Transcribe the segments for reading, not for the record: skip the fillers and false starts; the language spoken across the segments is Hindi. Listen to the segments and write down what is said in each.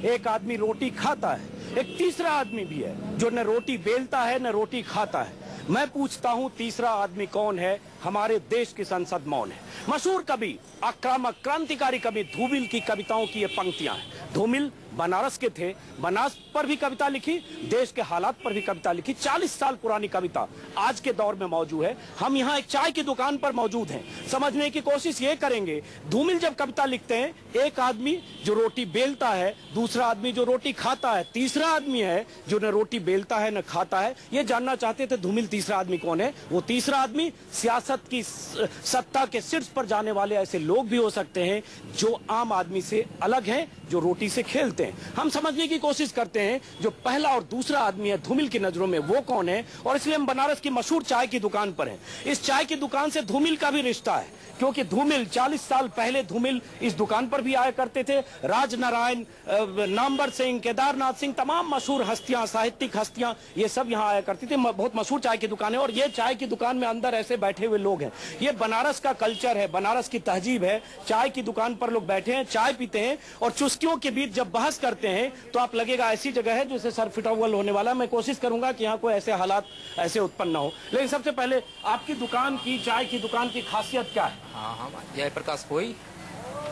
एक आदमी रोटी खाता है, एक तीसरा आदमी भी है जो न रोटी बेलता है न रोटी खाता है। मैं पूछता हूं तीसरा आदमी कौन है? हमारे देश की संसद मौन है। मशहूर कवि, आक्रामक क्रांतिकारी कवि धूमिल की कविताओं की ये पंक्तियां हैं। धूमिल बनारस के थे, बनारस पर भी कविता लिखी, देश के हालात पर भी कविता लिखी। 40 साल पुरानी कविता आज के दौर में मौजूद है। हम यहाँ एक चाय की दुकान पर मौजूद हैं, समझने की कोशिश ये करेंगे। धूमिल जब कविता लिखते हैं, एक आदमी जो रोटी बेलता है, दूसरा आदमी जो रोटी खाता है, तीसरा आदमी है जो न रोटी बेलता है न खाता है। ये जानना चाहते थे धूमिल तीसरा आदमी कौन है। वो तीसरा आदमी सियासत की सत्ता के शीर्ष पर जाने वाले ऐसे लोग भी हो सकते हैं जो आम आदमी से अलग हैं, जो रोटी से खेलते हैं। हम समझने की कोशिश करते हैं जो पहला और दूसरा आदमी है धूमिल की नजरों में वो कौन है, और इसलिए हम बनारस की मशहूर चाय की दुकान पर हैं। इस चाय की दुकान से धूमिल का भी रिश्ता है, क्योंकि धूमिल 40 साल पहले धूमिल इस दुकान पर भी आया करते थे। राजनारायण, नामवर सिंह, केदारनाथ सिंह, तमाम मशहूर हस्तियां, साहित्यिक हस्तियां, ये सब यहाँ आया करती थी। बहुत मशहूर चाय की दुकान है, और ये चाय की दुकान में अंदर ऐसे बैठे हुए लोग हैं। ये बनारस का कल्चर है, बनारस की तहजीब है। चाय की दुकान पर लोग बैठे हैं, चाय पीते हैं, और चुस्कियों के बीच जब बहस करते हैं तो आप लगेगा ऐसी जगह है जैसे सर फिटअव्वल होने वाला। मैं कोशिश करूंगा कि यहाँ कोई ऐसे हालात ऐसे उत्पन्न ना हो। लेकिन सबसे पहले आपकी दुकान की, चाय की दुकान की खासियत क्या है? हाँ, जयप्रकाश कोई,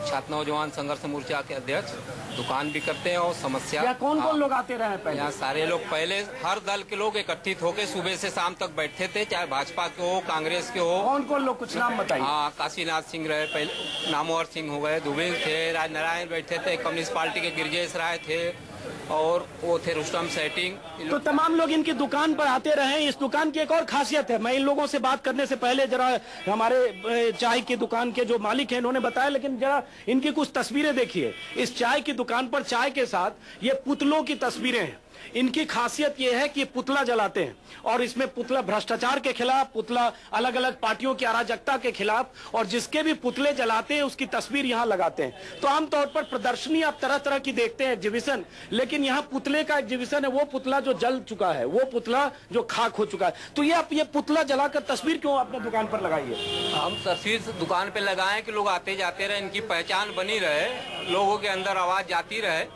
छात्र नौजवान संघर्ष मोर्चा के अध्यक्ष, दुकान भी करते हैं। और समस्या कौन कौन लोग आते रहे पहले? यहाँ सारे लोग, पहले हर दल के लोग एकत्रित होकर सुबह से शाम तक बैठते थे, चाहे भाजपा के हो, कांग्रेस के हो। कौन कौन लोग, कुछ नाम बताइए। हाँ, काशीनाथ सिंह रहे, पहले नामवर सिंह हो गए, धूमिल थे, राजनारायण बैठे थे, कम्युनिस्ट पार्टी के गिरजेश राय थे, और वो थे रुस्तम सेटिंग। तो तमाम लोग इनकी दुकान पर आते रहे। इस दुकान की एक और खासियत है, मैं इन लोगों से बात करने से पहले जरा हमारे चाय की दुकान के जो मालिक हैं उन्होंने बताया, लेकिन जरा इनकी कुछ तस्वीरें देखिए। इस चाय की दुकान पर चाय के साथ ये पुतलों की तस्वीरें हैं। इनकी खासियत यह है कि ये पुतला जलाते हैं, और इसमें पुतला भ्रष्टाचार के खिलाफ, पुतला अलग अलग पार्टियों की अराजकता के खिलाफ, और जिसके भी पुतले जलाते हैं उसकी तस्वीर यहाँ लगाते हैं। तो आमतौर पर प्रदर्शनी आप तरह तरह की देखते हैं, एग्जीबिशन, लेकिन यहाँ पुतले का एग्जीबिशन है। वो पुतला जो जल चुका है, वो पुतला जो खाक हो चुका है। तो ये आप ये पुतला जलाकर तस्वीर क्यों अपने दुकान पर लगाइए? हम तस्वीर दुकान पे लगाए कि लोग आते जाते रहे, इनकी पहचान बनी रहे, लोगों के अंदर आवाज जाती रहे।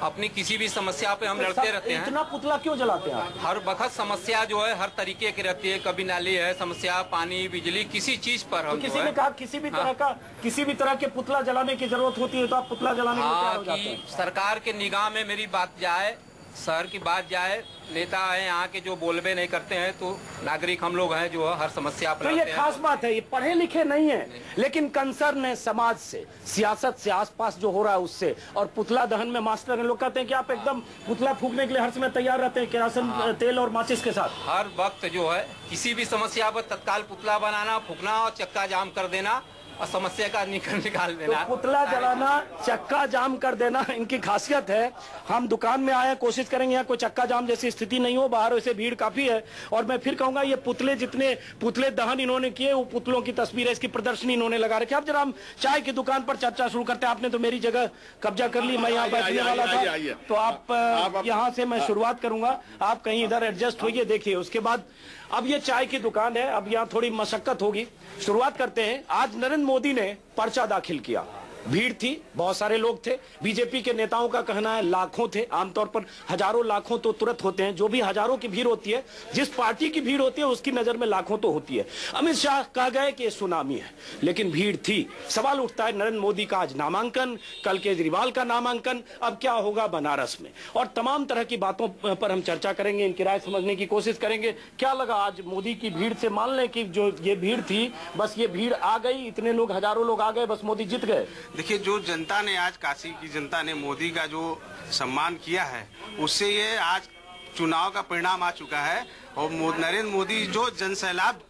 अपनी किसी भी समस्या पे हम लड़ते रहते हैं। इतना पुतला क्यों जलाते हैं आप? हर वक्त समस्या जो है हर तरीके की रहती है। कभी नाली है समस्या, पानी, बिजली, किसी चीज पर हम किसी ने कहा किसी भी तरह के पुतला जलाने की जरूरत होती है तो आप पुतला जलाने के लिए तैयार हो जाते हैं। सरकार के निगाह में मेरी बात जाए, शहर की बात जाए, नेता है यहाँ के जो बोलबे नहीं करते हैं, तो नागरिक हम लोग हैं जो हर समस्या पर। तो ये खास बात है, ये पढ़े लिखे नहीं है, लेकिन कंसर्न है समाज से, सियासत से, आसपास जो हो रहा है उससे। और पुतला दहन में मास्टर हैं, लोग कहते हैं कि आप एकदम पुतला फूकने के लिए हर समय तैयार रहते हैं, केरोसिन तेल और माचिस के साथ। हर वक्त जो है किसी भी समस्या पर तत्काल पुतला बनाना, फूकना और चक्का जाम कर देना और समस्या का निकाल देना। तो पुतला जलाना, चक्का जाम कर देना इनकी खासियत है। हम दुकान में आए, कोशिश करेंगे यहाँ कोई चक्का जाम जैसी स्थिति नहीं हो। बाहर वैसे भीड़ काफी है, और मैं फिर कहूंगा ये पुतले, जितने पुतले दहन इन्होंने किए, वो पुतलों की तस्वीरें, इसकी प्रदर्शनी इन्होंने लगा रखी। अब जरा हम चाय की दुकान पर चर्चा शुरू करते हैं। आपने तो मेरी जगह कब्जा कर ली, मैं यहाँ बैठने वाला था, तो आप यहाँ से मैं शुरुआत करूंगा, आप कहीं इधर एडजस्ट होइए। देखिए, उसके बाद अब ये चाय की दुकान है, अब यहाँ थोड़ी मशक्कत होगी। शुरुआत करते हैं। आज नरेंद्र मोदी ने पर्चा दाखिल किया, भीड़ थी, बहुत सारे लोग थे। बीजेपी के नेताओं का कहना है लाखों थे, आमतौर पर हजारों लाखों तो तुरंत होते हैं। जो भी हजारों की भीड़ होती है, जिस पार्टी की भीड़ होती है उसकी नजर में लाखों तो होती है। अमित शाह कह गए कि ये सुनामी है, लेकिन भीड़ थी। सवाल उठता है, नरेंद्र मोदी का आज नामांकन, कल केजरीवाल का नामांकन, अब क्या होगा बनारस में? और तमाम तरह की बातों पर हम चर्चा करेंगे, इनकी राय समझने की कोशिश करेंगे। क्या लगा आज मोदी की भीड़ से? मान लें कि जो ये भीड़ थी, बस ये भीड़ आ गई, इतने लोग, हजारों लोग आ गए, बस मोदी जीत गए। देखिए, जो जनता ने आज, काशी की जनता ने मोदी का जो सम्मान किया है, उससे ये आज चुनाव का परिणाम आ चुका है। और नरेंद्र मोदी जो जनसैलाब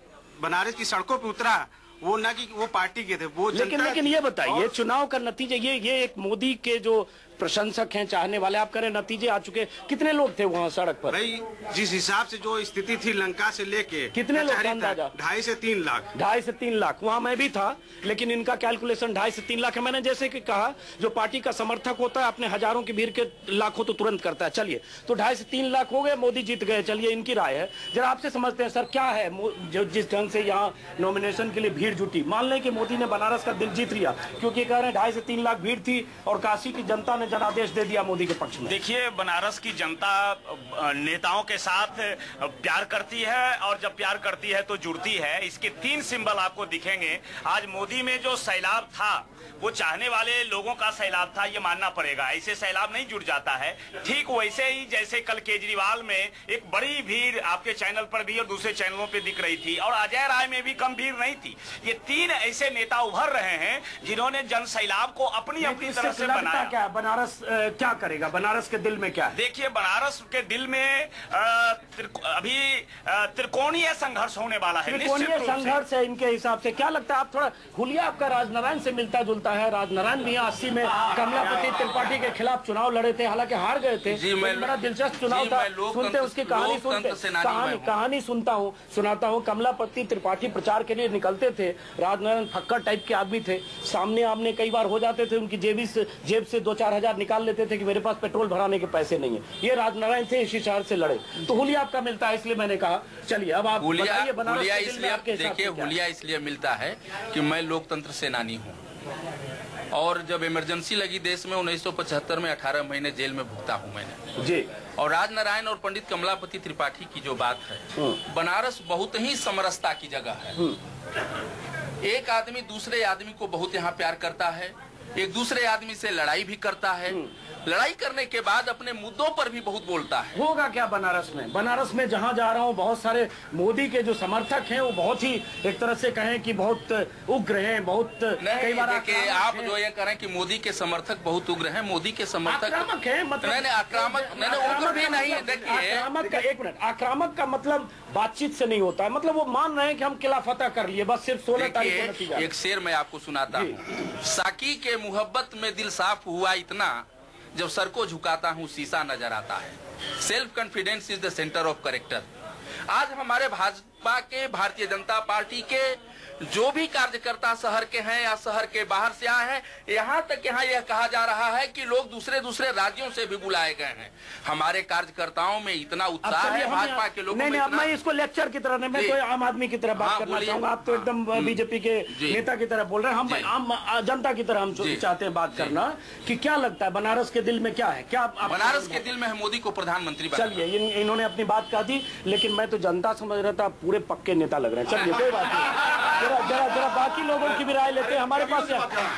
बनारस की सड़कों पे उतरा, वो न कि वो पार्टी के थे, वो लेकिन ये बताइए, चुनाव का नतीजा, ये एक मोदी के जो प्रशंसक हैं, चाहने वाले, आप करें नतीजे आ चुके, कितने लोग थे वहाँ सड़क पर? भाई, जिस हिसाब से जो स्थिति थी लंका से लेके, कितने लोग? 2.5 से 3 लाख। 2.5 से 3 लाख। वहाँ मैं भी था, लेकिन इनका कैलकुलेशन 2.5 से 3 लाख है। मैंने जैसे कि कहा, जो पार्टी का समर्थक होता है अपने हजारों की भीड़ के लाखों तो तुरंत करता है। चलिए, तो 2.5 से 3 लाख हो गए, मोदी जीत गए। चलिए, इनकी राय है, जरा आपसे समझते हैं सर, क्या है जो जिस ढंग से यहाँ नॉमिनेशन के लिए भीड़ जुटी? मान लें कि मोदी ने बनारस का दिल जीत लिया, क्योंकि कह रहे हैं 2.5 से 3 लाख भीड़ थी और काशी की जनता ने जनादेश दे दिया मोदी के पक्ष में? देखिए, बनारस की जनता नेताओं के साथ प्यार करती है और जब प्यार करती है तो जुड़ती है। इसके 3 सिंबल आपको दिखेंगे। आज मोदी में जो सैलाब था वो चाहने वाले लोगों का सैलाब था, ये मानना पड़ेगा। ऐसे सैलाब नहीं जुड़ जाता है। ठीक वैसे ही जैसे कल केजरीवाल में एक बड़ी भीड़ आपके चैनल पर भी और दूसरे चैनलों पे दिख रही थी और अजय राय में भी कम भीड़ नहीं थी। ये 3 ऐसे नेता उभर रहे हैं जिन्होंने जन सैलाब को अपनी तरह से बनाया। क्या बनारस क्या करेगा? बनारस के दिल में क्या है? देखिए, बनारस के दिल में अभी त्रिकोणीय संघर्ष होने वाला है। त्रिकोणीय संघर्ष है इनके हिसाब से। क्या लगता है? आप थोड़ा हुलिया आपका राजनारायण से मिलता जुलता है। राजनारायण भी 80 में कमलापति त्रिपाठी के खिलाफ चुनाव लड़े थे, हालांकि हार गए थे। बड़ा दिलचस्प चुनाव था। सुनते उसकी कहानी सुनाता हूँ। कमलापति त्रिपाठी प्रचार के लिए निकलते थे। राजनारायण फक्कर टाइप के आदमी थे। सामने आमने कई बार हो जाते थे। उनकी जेब से 2-4 हजार निकाल लेते थे कि मेरे पास पेट्रोल भराने के पैसे नहीं है। ये राजनारायण थे, इसी शहर से लड़े। तो हुलिया आपका मिलता है, इसलिए मैंने कहा चलिए अब आप बताइए बनारस के दिल में आपके हिसाब से क्या है? हुलिया इसलिए मिलता है कि मैं लोकतंत्र सेनानी हूँ और जब इमरजेंसी लगी देश में 1975 में 18 महीने जेल में भुगता हूँ मैंने जी। और राजनारायण और पंडित कमलापति त्रिपाठी की जो बात है, बनारस बहुत ही समरसता की जगह है। एक आदमी दूसरे आदमी को बहुत यहाँ प्यार करता है, एक दूसरे आदमी से लड़ाई भी करता है। लड़ाई करने के बाद अपने मुद्दों पर भी बहुत बोलता है। होगा क्या बनारस में? बनारस में जहां जा रहा हूं बहुत सारे मोदी के जो समर्थक हैं वो बहुत ही एक तरह से कहें कि बहुत उग्र हैं, बहुत कई बार आप जो ये करें कि मोदी के समर्थक बहुत उग्र हैं। मोदी के समर्थक आक्रामक है, मतलब नहीं आक्रामक उग्र भी नहीं। देखिए, आक्रामक का 1 मिनट, आक्रामक का मतलब बातचीत से नहीं होता है। मतलब वो मान रहे हैं कि हम किला फतह कर लिए, बस सिर्फ 16 तारीख को नतीजा। एक शेर मैं आपको सुनाता हूँ। साकी के मोहब्बत में दिल साफ हुआ इतना, जब सर को झुकाता हूँ शीशा नजर आता है। Self confidence is the centre of character. आज हमारे भाजपा के, भारतीय जनता पार्टी के जो भी कार्यकर्ता शहर के हैं या शहर के बाहर से आए हैं, यहाँ तक यहाँ यह कहा जा रहा है कि लोग दूसरे राज्यों से भी बुलाए गए हैं। हमारे कार्यकर्ताओं में इतना उत्साह है, भाजपा के लोगों में। नहीं, अब मैं इसको लेक्चर की तरह नहीं, मैं कोई आम आदमी की तरह बात करना चाहूंगा। आप तो एकदम बीजेपी के नेता की तरह बोल रहे हैं, हम आम जनता की तरह हम चाहते हैं बात करना कि क्या लगता है बनारस के दिल में क्या है? क्या बनारस के दिल में है मोदी को प्रधानमंत्री। चलिए, इन्होंने अपनी बात कह दी, लेकिन मैं तो जनता समझ रहा था पूरे पक्के नेता लग रहे हैं। चलिए, कोई बात नहीं, जरा बाकी लोगों की भी राय लेते हैं। हमारे पास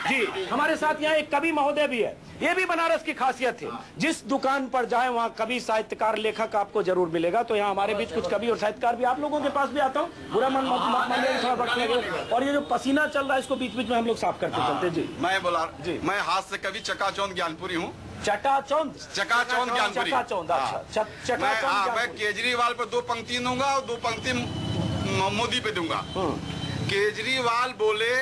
जी, हमारे साथ यहाँ एक कवि महोदय भी है। ये भी बनारस की खासियत है, जिस दुकान पर जाए वहाँ कवि, साहित्यकार, लेखक आपको जरूर मिलेगा। तो यहाँ हमारे बीच कुछ कवि और साहित्यकार भी, आप लोगों के पास भी आता हूँ, बुरा मन मानिए, थोड़ा वक्त लगेगा। और ये जो पसीना चल रहा है इसको बीच बीच में हम लोग साफ करते चलते। जी, मैं बोला जी, मैं हाथ से कवि चकाचौंध ज्ञानपुरी हूँ। चकाचौंध ज्ञानपुरी। अच्छा, मैं केजरीवाल पर 2 पंक्ति दूंगा और 2 पंक्ति मोदी पे दूंगा। केजरीवाल बोले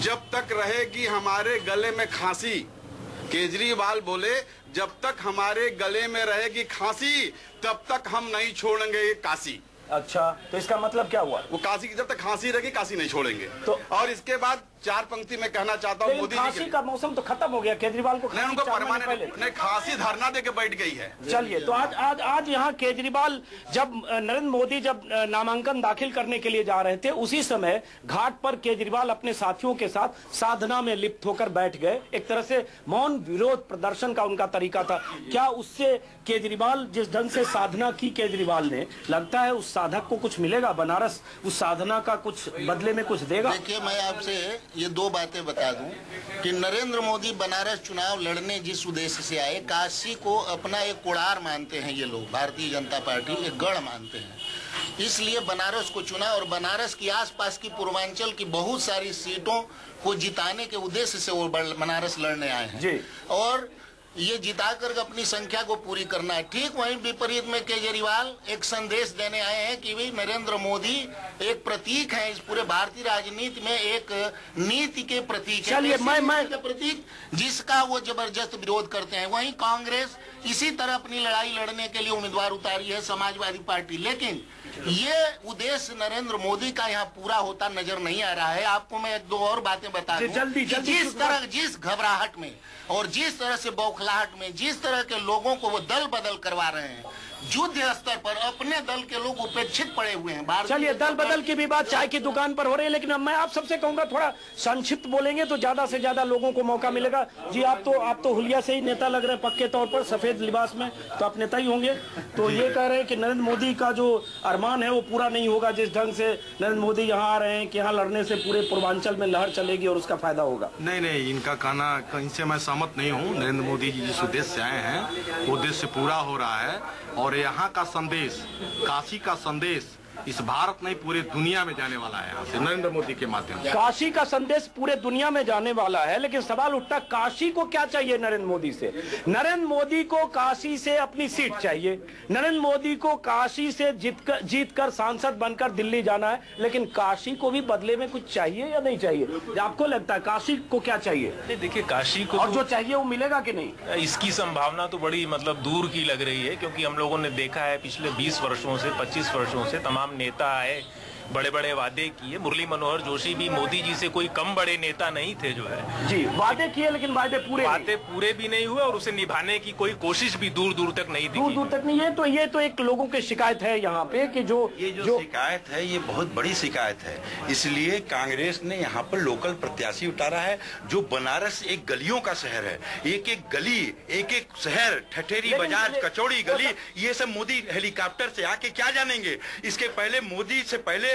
जब तक रहेगी हमारे गले में खांसी, केजरीवाल बोले जब तक हमारे गले में रहेगी खांसी तब तक हम नहीं छोड़ेंगे ये काशी। अच्छा, तो इसका मतलब क्या हुआ? वो काशी की जब तक खांसी रहेगी काशी नहीं छोड़ेंगे। तो और इसके बाद 4 पंक्ति में कहना चाहता हूँ, मोदी खांसी का मौसम तो खत्म हो गया, केजरीवाल को नहीं, उनको परमानेंट नहीं, खांसी धरना देके बैठ गई है। चलिए, तो आज यहाँ केजरीवाल जब नरेंद्र मोदी जब नामांकन दाखिल करने के लिए जा रहे थे, उसी समय घाट पर केजरीवाल अपने साथियों के साथ साधना में लिप्त होकर बैठ गए। एक तरह से मौन विरोध प्रदर्शन का उनका तरीका था। क्या उससे केजरीवाल, जिस ढंग से साधना की केजरीवाल ने, लगता है उस साधक को कुछ मिलेगा? बनारस उस साधना का कुछ बदले में कुछ देगा? देखिए, मैं आपसे ये 2 बातें बता दूं कि नरेंद्र मोदी बनारस चुनाव लड़ने जिस उद्देश्य से आए, काशी को अपना एक कोड़ार मानते हैं ये लोग, भारतीय जनता पार्टी एक गढ़ मानते हैं, इसलिए बनारस को चुना और बनारस की आसपास की पूर्वांचल की बहुत सारी सीटों को जिताने के उद्देश्य से वो बनारस लड़ने आए हैं और ये जिताकर अपनी संख्या को पूरी करना है। ठीक वहीं विपरीत में केजरीवाल एक संदेश देने आए हैं कि भाई नरेंद्र मोदी एक प्रतीक है, इस पूरे भारतीय राजनीति में एक नीति के प्रतीक है, मैं के प्रतीक जिसका वो जबरदस्त विरोध करते हैं। वहीं कांग्रेस इसी तरह अपनी लड़ाई लड़ने के लिए उम्मीदवार उतारी है, समाजवादी पार्टी, लेकिन ये उद्देश्य नरेंद्र मोदी का यहाँ पूरा होता नजर नहीं आ रहा है। आपको मैं 1-2 और बातें बता दूं। जिस घबराहट में और जिस तरह से बौखलाहट में जिस तरह के लोगों को वो दल बदल करवा रहे हैं, युद्ध स्तर पर अपने दल के लोग उपेक्षित पड़े हुए हैं। चलिए, दल बदल की भी बात चाय की दुकान पर हो रही है, लेकिन मैं आप सबसे कहूंगा थोड़ा संक्षिप्त बोलेंगे तो ज्यादा से ज्यादा लोगों को मौका मिलेगा। जी, आप तो हुलिया से ही नेता लग रहे हैं पक्के तौर पर, सफेद लिबास में, तो आप नेता ही होंगे। तो ये कह रहे हैं कि नरेंद्र मोदी का जो अरमान है वो पूरा नहीं होगा, जिस ढंग से नरेंद्र मोदी यहाँ आ रहे हैं कि यहाँ लड़ने से पूरे पूर्वांचल में लहर चलेगी और उसका फायदा होगा। नहीं, इनका कहना इनसे मैं सहमत नहीं हूँ। नरेंद्र मोदी जी जिस उद्देश्य से आए हैं वो उद्देश्य पूरा हो रहा है, और यहाँ का संदेश, काशी का संदेश इस भारत नहीं पूरे दुनिया में जाने वाला है यहाँ से नरेंद्र मोदी के माध्यम से। काशी का संदेश पूरे दुनिया में जाने वाला है, लेकिन सवाल उठता काशी को क्या चाहिए नरेंद्र मोदी से? नरेंद्र मोदी को काशी से अपनी सीट चाहिए, नरेंद्र मोदी को काशी से जीतकर सांसद बनकर दिल्ली जाना है, लेकिन काशी को भी बदले में कुछ चाहिए या नहीं चाहिए? आपको लगता है काशी को क्या चाहिए? देखिए, काशी को और जो चाहिए वो मिलेगा कि नहीं, इसकी संभावना तो बड़ी दूर की लग रही है, क्योंकि हम लोगों ने देखा है पिछले 20 वर्षों से 25 वर्षों से तमाम नेता आए, बड़े बड़े वादे किए। मुरली मनोहर जोशी भी मोदी जी से कोई कम बड़े नेता नहीं थे जो है जी, वादे किए, लेकिन वादे पूरे भी नहीं हुए और उसे निभाने की कोई कोशिश भी दूर दूर तक नहीं दिखी। दूर तक नहीं। ये तो एक लोगों की शिकायत है यहाँ पे कि जो शिकायत है ये बहुत बड़ी शिकायत है। इसलिए कांग्रेस ने यहाँ पर लोकल प्रत्याशी उतारा है। जो बनारस एक गलियों का शहर है, एक एक गली, एक एक शहर, ठठेरी बाजार, कचौड़ी गली, ये सब मोदी हेलीकॉप्टर से आके क्या जानेंगे? इसके पहले मोदी से पहले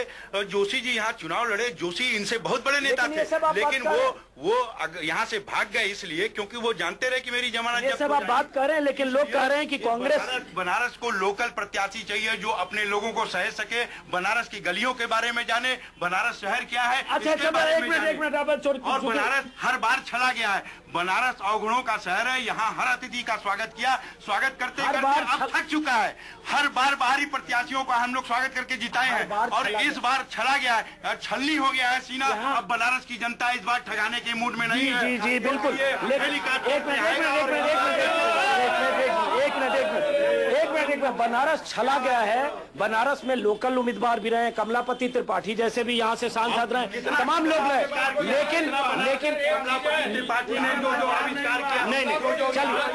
जोशी जी यहाँ चुनाव लड़े। जोशी इनसे बहुत बड़े नेता थे, लेकिन वो यहाँ से भाग गए इसलिए क्योंकि वो जानते रहे कि मेरी जमानत जब्त हो जाएगी। आप बात कर रहे हैं, लेकिन लोग कह रहे हैं कि कांग्रेस बनारस को लोकल प्रत्याशी चाहिए जो अपने लोगों को सह सके, बनारस की गलियों के बारे में जाने, बनारस शहर क्या है। अच्छा, एक मिनट और बनारस हर बार चला गया है। बनारस अवगुणों का शहर है, यहाँ हर अतिथि का स्वागत किया, स्वागत करते करते अब थक चुका है। हर बार बाहरी प्रत्याशियों का हम लोग स्वागत करके जिताए हैं, और इस बार छला गया है, छलनी हो गया है सीना। अब बनारस की जनता इस बार ठगाने के मूड में नहीं है। जी बिल्कुल। एक मिनट, बनारस छला गया है। बनारस में लोकल उम्मीदवार भी रहे, कमलापति त्रिपाठी जैसे भी यहाँ से सांसद रहे, तमाम लोग रहे, लेकिन त्रिपाठी ने जो आविष्कार किया। नहीं,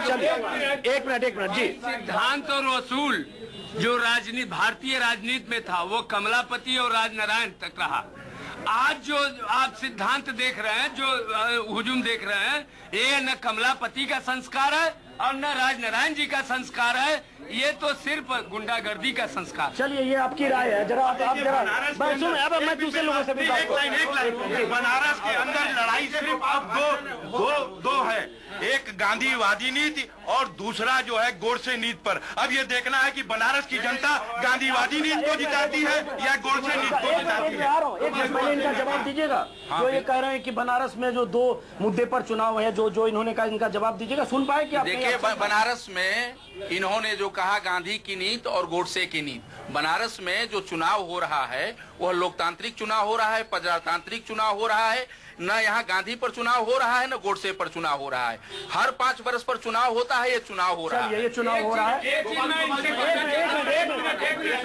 चलिए एक मिनट जी। सिद्धांत और वसूल जो राजनीति, भारतीय राजनीति में था, वो कमलापति और राजनारायण तक रहा। आज जो आप सिद्धांत देख रहे हैं, जो हुजूम देख रहे हैं, ये न कमलापति का संस्कार है और न राजनारायण जी का संस्कार है, ये तो सिर्फ गुंडागर्दी का संस्कार। चलिए, ये आपकी राय है। जरा आप जरा अब मैं दूसरे लोगों से भी बात करूं। बनारस के अंदर लड़ाई सिर्फ अब दो है, एक गांधीवादी नीति और दूसरा जो है गोडसे नीति पर। अब ये देखना है कि बनारस की जनता गांधीवादी नीति को जिताती है या गोडसे नीति को जिताती है। एक पहले इनका जवाब दीजिएगा। जो ये कह रहे हैं कि बनारस में जो 2 मुद्दे पर चुनाव है, जो इन्होंने कहा, इनका जवाब दीजिएगा। सुन पाए कि देखिए, बनारस में इन्होंने जो कहा गांधी की नीति और गोडसे की नीति, बनारस में जो चुनाव हो रहा है वह लोकतांत्रिक चुनाव हो रहा है, प्रजातांत्रिक चुनाव हो रहा है। न यहाँ गांधी पर चुनाव हो रहा है, न गोडसे पर चुनाव हो रहा है। हर 5 वर्ष पर चुनाव होता है, ये चुनाव हो रहा है। ये चुनाव हो रहा है।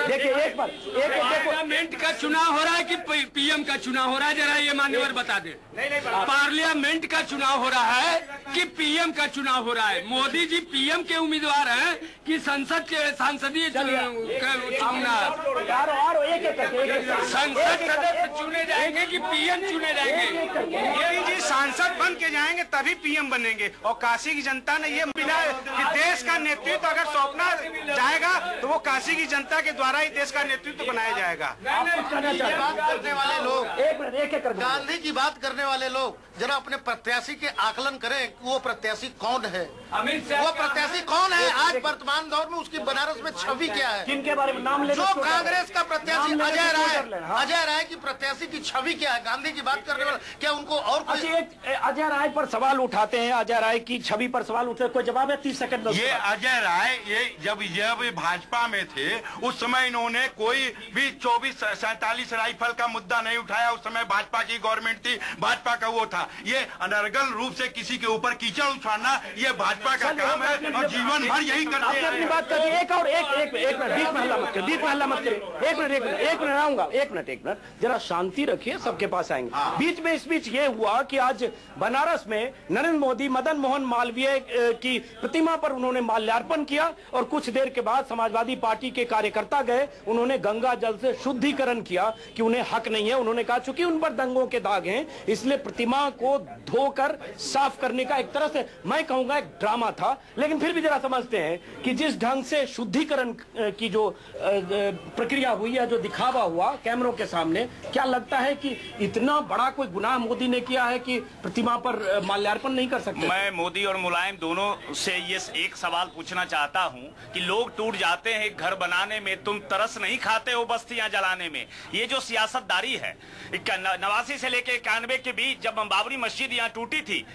देखिए, एक पार्लियामेंट का चुनाव हो रहा है कि पीएम का चुनाव हो रहा है? जरा ये मान्यवर बता दे। पार्लियामेंट का चुनाव हो रहा है कि पीएम का चुनाव हो रहा है? मोदी जी पीएम के उम्मीदवार हैं कि संसद के सांसदीय चुनाव? संसद सदस्य चुने जाएंगे कि पीएम चुने जाएंगे? मोदी जी सांसद बन के जाएंगे तभी पीएम बनेंगे। और काशी की जनता ने ये मिला कि देश का नेतृत्व अगर सौंपना जाएगा तो वो काशी की जनता के द्वारा ही देश का नेतृत्व बनाया जाएगा। बात करने वाले लोग, गांधी की बात करने वाले लोग, जरा अपने प्रत्याशी के आकलन करें कि वो प्रत्याशी कौन है। वो प्रत्याशी कौन है आज वर्तमान दौर में, उसकी बनारस में छवि क्या है? किनके बारे में नाम ले? जो कांग्रेस का प्रत्याशी अजय राय की प्रत्याशी की छवि क्या है? गांधी की बात करने वाला, क्या उनको और अजय राय पर सवाल उठाते हैं, अजय राय की छवि पर सवाल उठे, कोई जवाब है? 30 सेकंड। ये अजय राय, ये जब भाजपा में थे उस समय इन्होंने कोई भी 24-47 राइफल का मुद्दा नहीं उठाया। उस समय भाजपा की गवर्नमेंट थी, भाजपा का वो था। ये अनर्गल रूप से किसी के ऊपर कीचड़ उछालना ये भाजपा का काम है और जीवन भर यही करते हैं। अपनी बात करिए। एक मिनट, बीच में हल्ला मत करिए। एक मिनट आऊंगा। एक मिनट, जरा शांति रखिए, सबके पास आएंगे। बीच में इस बीच ये हुआ कि आज बनारस में नरेंद्र मोदी मदन मोहन मालवीय की प्रतिमा पर उन्होंने माल्यार्पण किया और कुछ देर के बाद समाजवादी पार्टी के कार्यकर्ता गए, उन्होंने गंगा जल से शुद्धिकरण किया कि उन्हें हक नहीं है। उन्होंने कहा चूंकि उन पर दंगों के दाग हैं इसलिए प्रतिमा को धोकर साफ करने का एक तरह से मैं कहूंगा एक ड्रामा था। लेकिन फिर भी जरा समझते हैं कि जिस ढंग से शुद्धिकरण की जो प्रक्रिया हुई है, जो दिखावा हुआ कैमरों के सामने, क्या लगता है कि इतना बड़ा कोई गुनाह मोदी ने किया है कि प्रतिमा पर माल्यार्पण नहीं कर सकते? मैं मोदी और मुलायम दोनों से ये एक सवाल पूछना चाहता हूं कि लोग टूट जाते हैं घर बनाने में, तुम तरस नहीं खाते हो बस्तियां जलाने में। ये जो सियासतदारी है, 89 से लेकर 91 के बीच जब बाबरी मस्जिद यहाँ टूटी थी,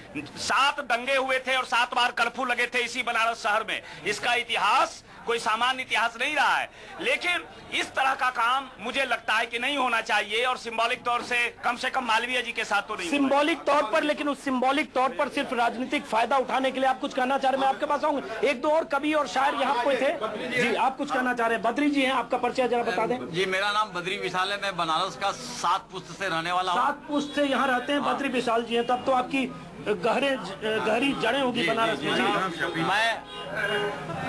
7 दंगे हुए थे और 7 बार कर्फ्यू लगे थे इसी बनारस शहर में। इसका इतिहास कोई सामान्य इतिहास नहीं रहा है। लेकिन इस तरह का काम मुझे लगता है कि नहीं होना चाहिए और सिंबॉलिक तौर से कम मालवीय जी के साथ तो नहीं, सिंबॉलिक तौर पर। लेकिन उस सिंबॉलिक तौर पर सिर्फ राजनीतिक फायदा उठाने के लिए आप कुछ कहना चाह रहे हैं? मैं आपके पास आऊंगा। एक दो और कवि और शायर यहाँ कोई थे जी, आप कुछ कहना चाह रहे हैं? बद्री जी हैं, आपका परिचय जरा बता दें। जी, मेरा नाम बद्री विशाल है, मैं बनारस का 7 पुश्त से रहने वाला हूँ। 7 पुश्त से यहाँ रहते हैं बद्री विशाल जी हैं, तब तो आपकी गहरी जड़ें होगी बनारस में। जी, मैं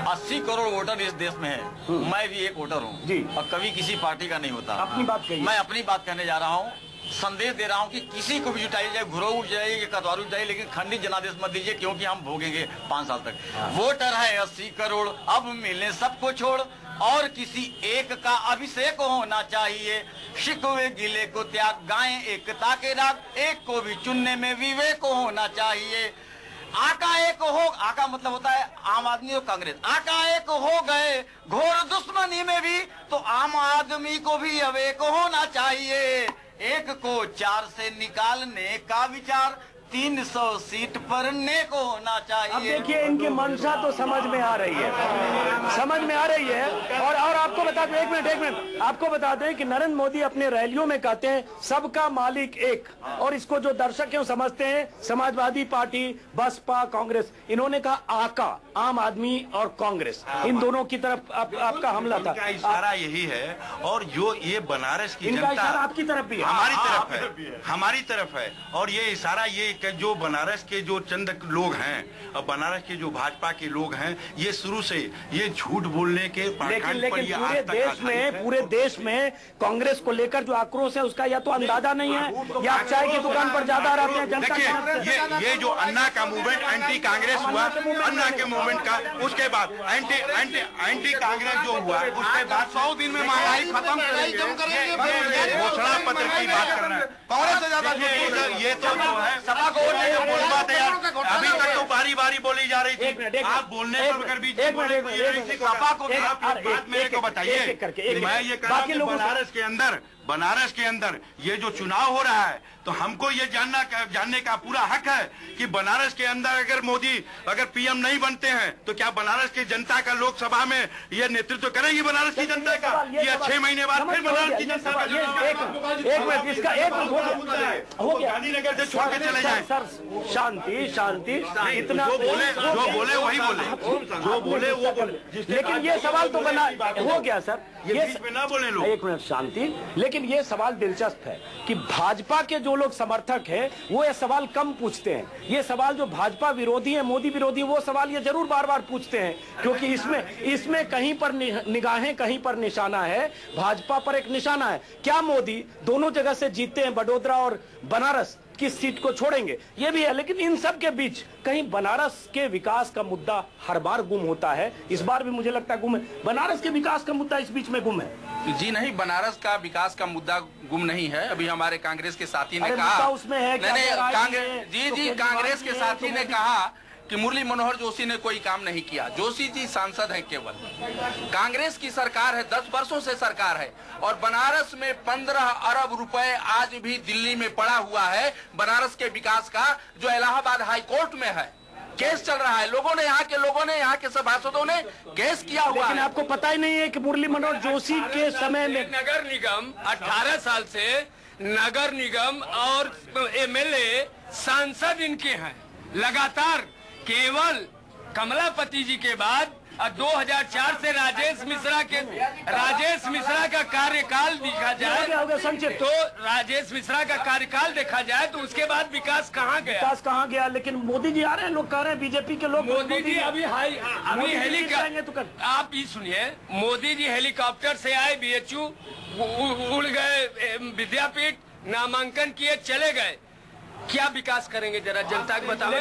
80 करोड़ वोटर इस देश में है, मैं भी एक वोटर हूँ जी, और कभी किसी पार्टी का नहीं होता। अपनी बात कहिए। मैं अपनी बात कहने जा रहा हूँ, संदेश दे रहा हूँ कि किसी को भी जुटाई जाए, घुरो उठ जाए, कतवारू जाए, लेकिन खंडित जनादेश मत दीजिए, क्योंकि हम भोगेंगे 5 साल तक। वोटर है 80 करोड़, अब मिले सबको छोड़, और किसी एक का अभिषेक होना चाहिए। शिकवे गिले को त्याग, गाएं एकता के राग, एक को भी चुनने में विवेक होना चाहिए। आका एक हो, आका मतलब होता है आम आदमी और कांग्रेस, आका एक हो गए घोर दुश्मनी में भी, तो आम आदमी को भी अवेक होना चाहिए। एक को 4 से निकालने का विचार, 300 सीट पर नेक होना चाहिए। अब देखिए इनकी मंशा तो समझ में आ रही है, समझ में आ रही है। और आपको बता दें, एक मिनट आपको बता दें कि नरेंद्र मोदी अपने रैलियों में कहते हैं सबका मालिक एक, और इसको जो दर्शक क्यों समझते हैं समाजवादी पार्टी, बसपा, कांग्रेस, इन्होंने कहा आका, आम आदमी और कांग्रेस, इन दोनों की तरफ आपका हमला था। इशारा यही है, और जो ये बनारस की जनता आपकी तरफ भी है, हमारी तरफ है, और ये इशारा ये कि जो बनारस के जो चंद लोग हैं और बनारस के जो भाजपा के लोग हैं, ये शुरू से ये झूठ बोलने के लेकिन पूरे देश में कांग्रेस को लेकर जो आक्रोश है उसका या तो अंदाजा नहीं है या चाय की दुकान पर ज्यादा रहते हैं जनता। ये जो अन्ना का मूवमेंट एंटी कांग्रेस हुआ, अन्ना के मूवमेंट का, उसके बाद एंटी कांग्रेस जो हुआ, उसके बाद 100 दिन में महंगाई खत्म करेंगे, घोषणा पत्र की बात करना है। कांग्रेस से ज्यादा ये तो जो है सभा को बात है यार, अभी तक तो बारी बारी बोली जा रही थी, आप बोलने पर भी मेरे को बताइए। मैं ये कह रहा हूँ कि बनारस के अंदर ये जो चुनाव हो रहा है, तो हमको ये जानने का पूरा हक है कि बनारस के अंदर अगर मोदी अगर पीएम नहीं बनते हैं तो क्या बनारस की जनता का लोकसभा में ये नेतृत्व करेगी बनारस की जनता का, या 6 महीने बाद फिर बनारस की जनता का? गांधीनगर से छोड़ के चले जाए। शांति इतना जो बोले वही बोले, जो बोले वो बोले। लेकिन ये सवाल तो बना हो गया सर, ये बीच में ना बोले लोग। एक मिनट शांति। लेकिन ये सवाल दिलचस्प है कि भाजपा के जो लोग समर्थक हैं वो ये सवाल कम पूछते हैं। ये सवाल जो भाजपा विरोधी है, मोदी विरोधी, वो सवाल ये जरूर बार बार पूछते हैं, क्योंकि इसमें कहीं पर निगाहें कहीं पर निशाना है, भाजपा पर एक निशाना है। क्या मोदी दोनों जगह से जीतते हैं, बड़ोदरा और बनारस, किस सीट को छोड़ेंगे ये भी है। लेकिन इन सब के बीच कहीं बनारस के विकास का मुद्दा हर बार गुम होता है, इस बार भी मुझे लगता है गुम है। बनारस के विकास का मुद्दा इस बीच में गुम है। जी नहीं, बनारस का विकास का मुद्दा गुम नहीं है। अभी हमारे कांग्रेस के साथी ने कहा, उसमें है कांग्रेस के साथी ने कहा कि मुरली मनोहर जोशी ने कोई काम नहीं किया। जोशी जी सांसद हैं केवल, कांग्रेस की सरकार है, 10 वर्षों से सरकार है, और बनारस में 15 अरब रुपए आज भी दिल्ली में पड़ा हुआ है बनारस के विकास का, जो इलाहाबाद हाई कोर्ट में है, केस चल रहा है। यहाँ के सभासदों ने केस किया हुआ है। लेकिन आपको पता ही नहीं है कि मुरली मनोहर जोशी के समय में नगर निगम 18 साल से नगर निगम और एमएलए सांसद इनके हैं लगातार। केवल कमलापति जी के बाद 2004 से राजेश मिश्रा का कार्यकाल देखा जाए तो राजेश मिश्रा का कार्यकाल देखा जाए तो उसके बाद विकास कहाँ गया? लेकिन मोदी जी आ रहे हैं, लोग कह रहे हैं, बीजेपी के लोग मोदी जी अभी हेलीकॉप्टर, आप ही सुनिए, मोदी जी हेलीकॉप्टर से आए, BHU उड़ गए, विद्यापीठ नामांकन किए, चले गए। क्या विकास करेंगे जरा जनता को बताओ।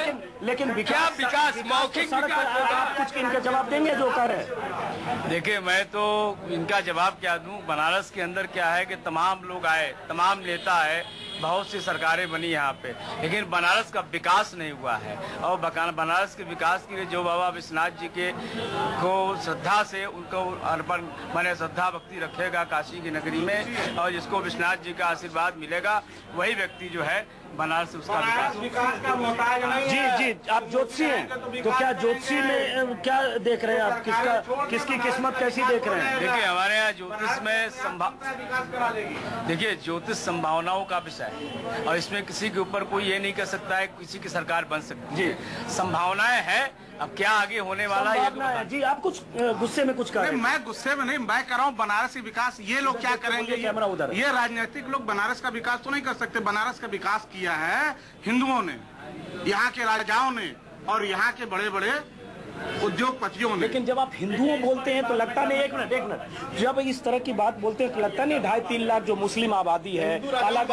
लेकिन क्या विकास, मौखिक विकास? आप कुछ इनका जवाब देंगे जो कह रहे हैं? देखिए, मैं तो इनका जवाब क्या दूं। बनारस के अंदर क्या है कि तमाम लोग आए, तमाम नेता आए, बहुत सी सरकारें बनी यहाँ पे, लेकिन बनारस का विकास नहीं हुआ है। और बनारस के विकास के लिए जो बाबा विश्वनाथ जी के को श्रद्धा से उनको अर्पण माने श्रद्धा भक्ति रखेगा काशी की नगरी में, और जिसको विश्वनाथ जी का आशीर्वाद मिलेगा, वही व्यक्ति जो है बनारस उसका विकास का मोहताज नहीं है। जी, आप ज्योतिषी हैं, तो क्या ज्योतिषी में क्या देख रहे हैं आप? किसकी किस्मत कैसी देख रहे हैं? देखिए, हमारे यहाँ ज्योतिष में देखिए ज्योतिष संभावनाओं का विषय है, और इसमें किसी के ऊपर कोई ये नहीं कर सकता है किसी की सरकार बन सकती है। संभावनाएं है, अब क्या आगे होने वाला है। जी, आप कुछ गुस्से में कुछ कर रहे हैं? मैं गुस्से में नहीं, मैं कर रहा हूँ बनारस का विकास। ये लोग क्या करेंगे? ये राजनीतिक लोग बनारस का विकास तो नहीं कर सकते। बनारस का विकास किया है हिंदुओं ने, यहाँ के राजाओं ने, और यहाँ के बड़े बड़े उद्योगपतियों ने। लेकिन जब आप हिंदुओं बोलते हैं तो लगता नहीं, एक मिनट, जब इस तरह की बात बोलते हैं तो लगता नहीं 2.5-3 लाख जो मुस्लिम आबादी है अलग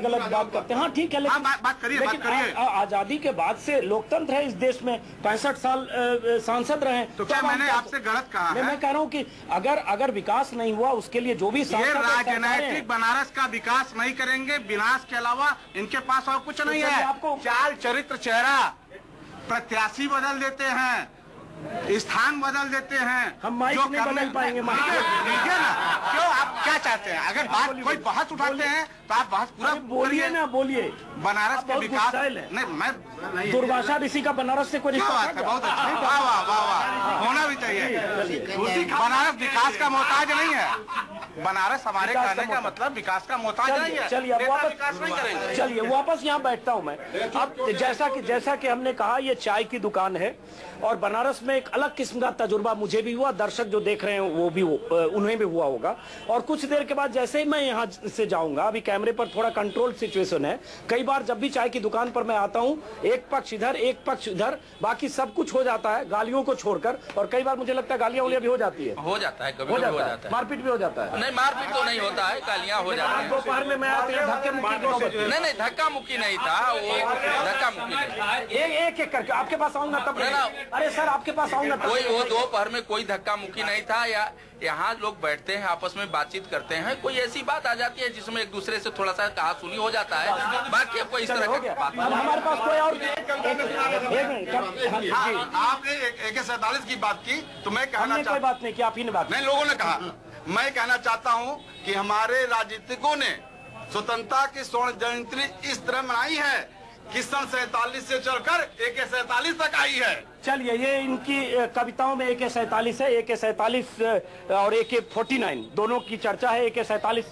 अलग बात करते हैं। हाँ ठीक है, लेकिन बात करिए। आजादी के बाद से लोकतंत्र है इस देश में, 65 साल सांसद रहे। तो क्या मैंने आपसे गलत कहा है? मैं कह रहा हूँ कि अगर विकास नहीं हुआ उसके लिए जो भी राजनैतिक बनारस का विकास नहीं करेंगे, विनाश के अलावा इनके पास और कुछ नहीं है। आपको चाल, चरित्र, चेहरा, प्रत्याशी बदल देते हैं, स्थान बदल देते हैं। हम माइक नहीं बदल पाएंगे। लीजिए ना, क्यों आप क्या चाहते हैं? अगर बात कोई बहस उठाते हैं तो आप बहस पूरा बोलिए ना, बोलिए। बनारस के विकास नहीं, मैं दुर्भाषा ऋषि का बनारस से कोई रिश्ता है? बहुत अच्छा, वाह, होना भी चाहिए। बनारस विकास का मोहताज नहीं है। बनारस हमारे कहने का मतलब विकास का मोहताज नहीं है। चलिए वापस यहाँ बैठता हूँ मैं। अब जैसा कि हमने कहा, ये चाय की दुकान है, और बनारस में एक अलग किस्म का तजुर्बा मुझे भी हुआ, दर्शक जो देख रहे हैं वो भी उन्हें भी हुआ होगा। और कुछ देर के बाद जैसे ही मैं यहाँ से जाऊंगा, अभी कैमरे पर थोड़ा कंट्रोल सिचुएशन है, कई बार जब भी चाय की दुकान पर मैं आता हूँ, एक पक्ष इधर एक पक्ष इधर, बाकी सब कुछ हो जाता है गालियों को छोड़कर, और कई बार मुझे लगता है गालियां भी हो जाती है। हो जाता है, कभी हो जाता है, मारपीट भी हो जाता है। नहीं, मारपीट तो नहीं होता है, गालियां हो जाती है। दोपहर में मैं धक्का मुक्की नहीं, धक्का मुक्की नहीं था, वो धक्का मुक्की नहीं। एक करके आपके पास आऊंगा तब। अरे सर, आपके पास आऊंगा तब। कोई वो दोपहर में कोई धक्का मुक्की नहीं था, या यहाँ लोग बैठते हैं आपस में बातचीत करते हैं, कोई ऐसी बात आ जाती है जिसमें एक दूसरे से थोड़ा सा कहा सुनी हो जाता है, बाकी कोई इस तरह की बात नहीं। हमारे पास कोई और आपने AK-47 की बात की, तो मैं कहना कोई बात नहीं की, आप ही ने बात नहीं, लोगों ने कहा। मैं कहना चाहता हूँ कि हमारे राजनीतिकों ने स्वतंत्रता की स्वर्ण जयंती इस तरह मनाई है कि सन 47 से चलकर AK-47 तक आई है। चलिए, ये इनकी कविताओं में AK-47 है, AK-47 और AK-49 दोनों की चर्चा है। AK-47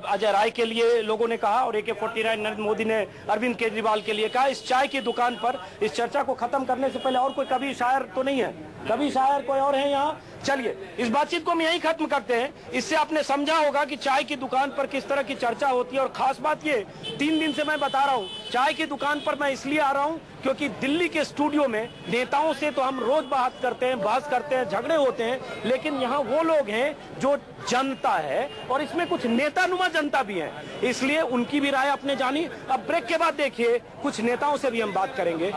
अजय राय के लिए लोगों ने कहा, और AK-49 नरेंद्र मोदी ने अरविंद केजरीवाल के लिए कहा। इस चाय की दुकान पर इस चर्चा को खत्म करने से पहले, और कोई कवि शायर तो नहीं है? कवि शायर कोई और है यहाँ? चलिए, इस बातचीत को हम यही खत्म करते हैं। इससे आपने समझा होगा कि चाय की दुकान पर किस तरह की चर्चा होती है। और खास बात ये, 3 दिन से मैं बता रहा हूँ, चाय की दुकान पर मैं इसलिए आ रहा हूँ क्योंकि दिल्ली के स्टूडियो में नेताओं से तो हम रोज बात करते हैं, बहस करते हैं, झगड़े होते हैं, लेकिन यहाँ वो लोग हैं जो जनता है, और इसमें कुछ नेतानुमा जनता भी है, इसलिए उनकी भी राय अपने जानी। अब ब्रेक के बाद देखिए, कुछ नेताओं से भी हम बात करेंगे।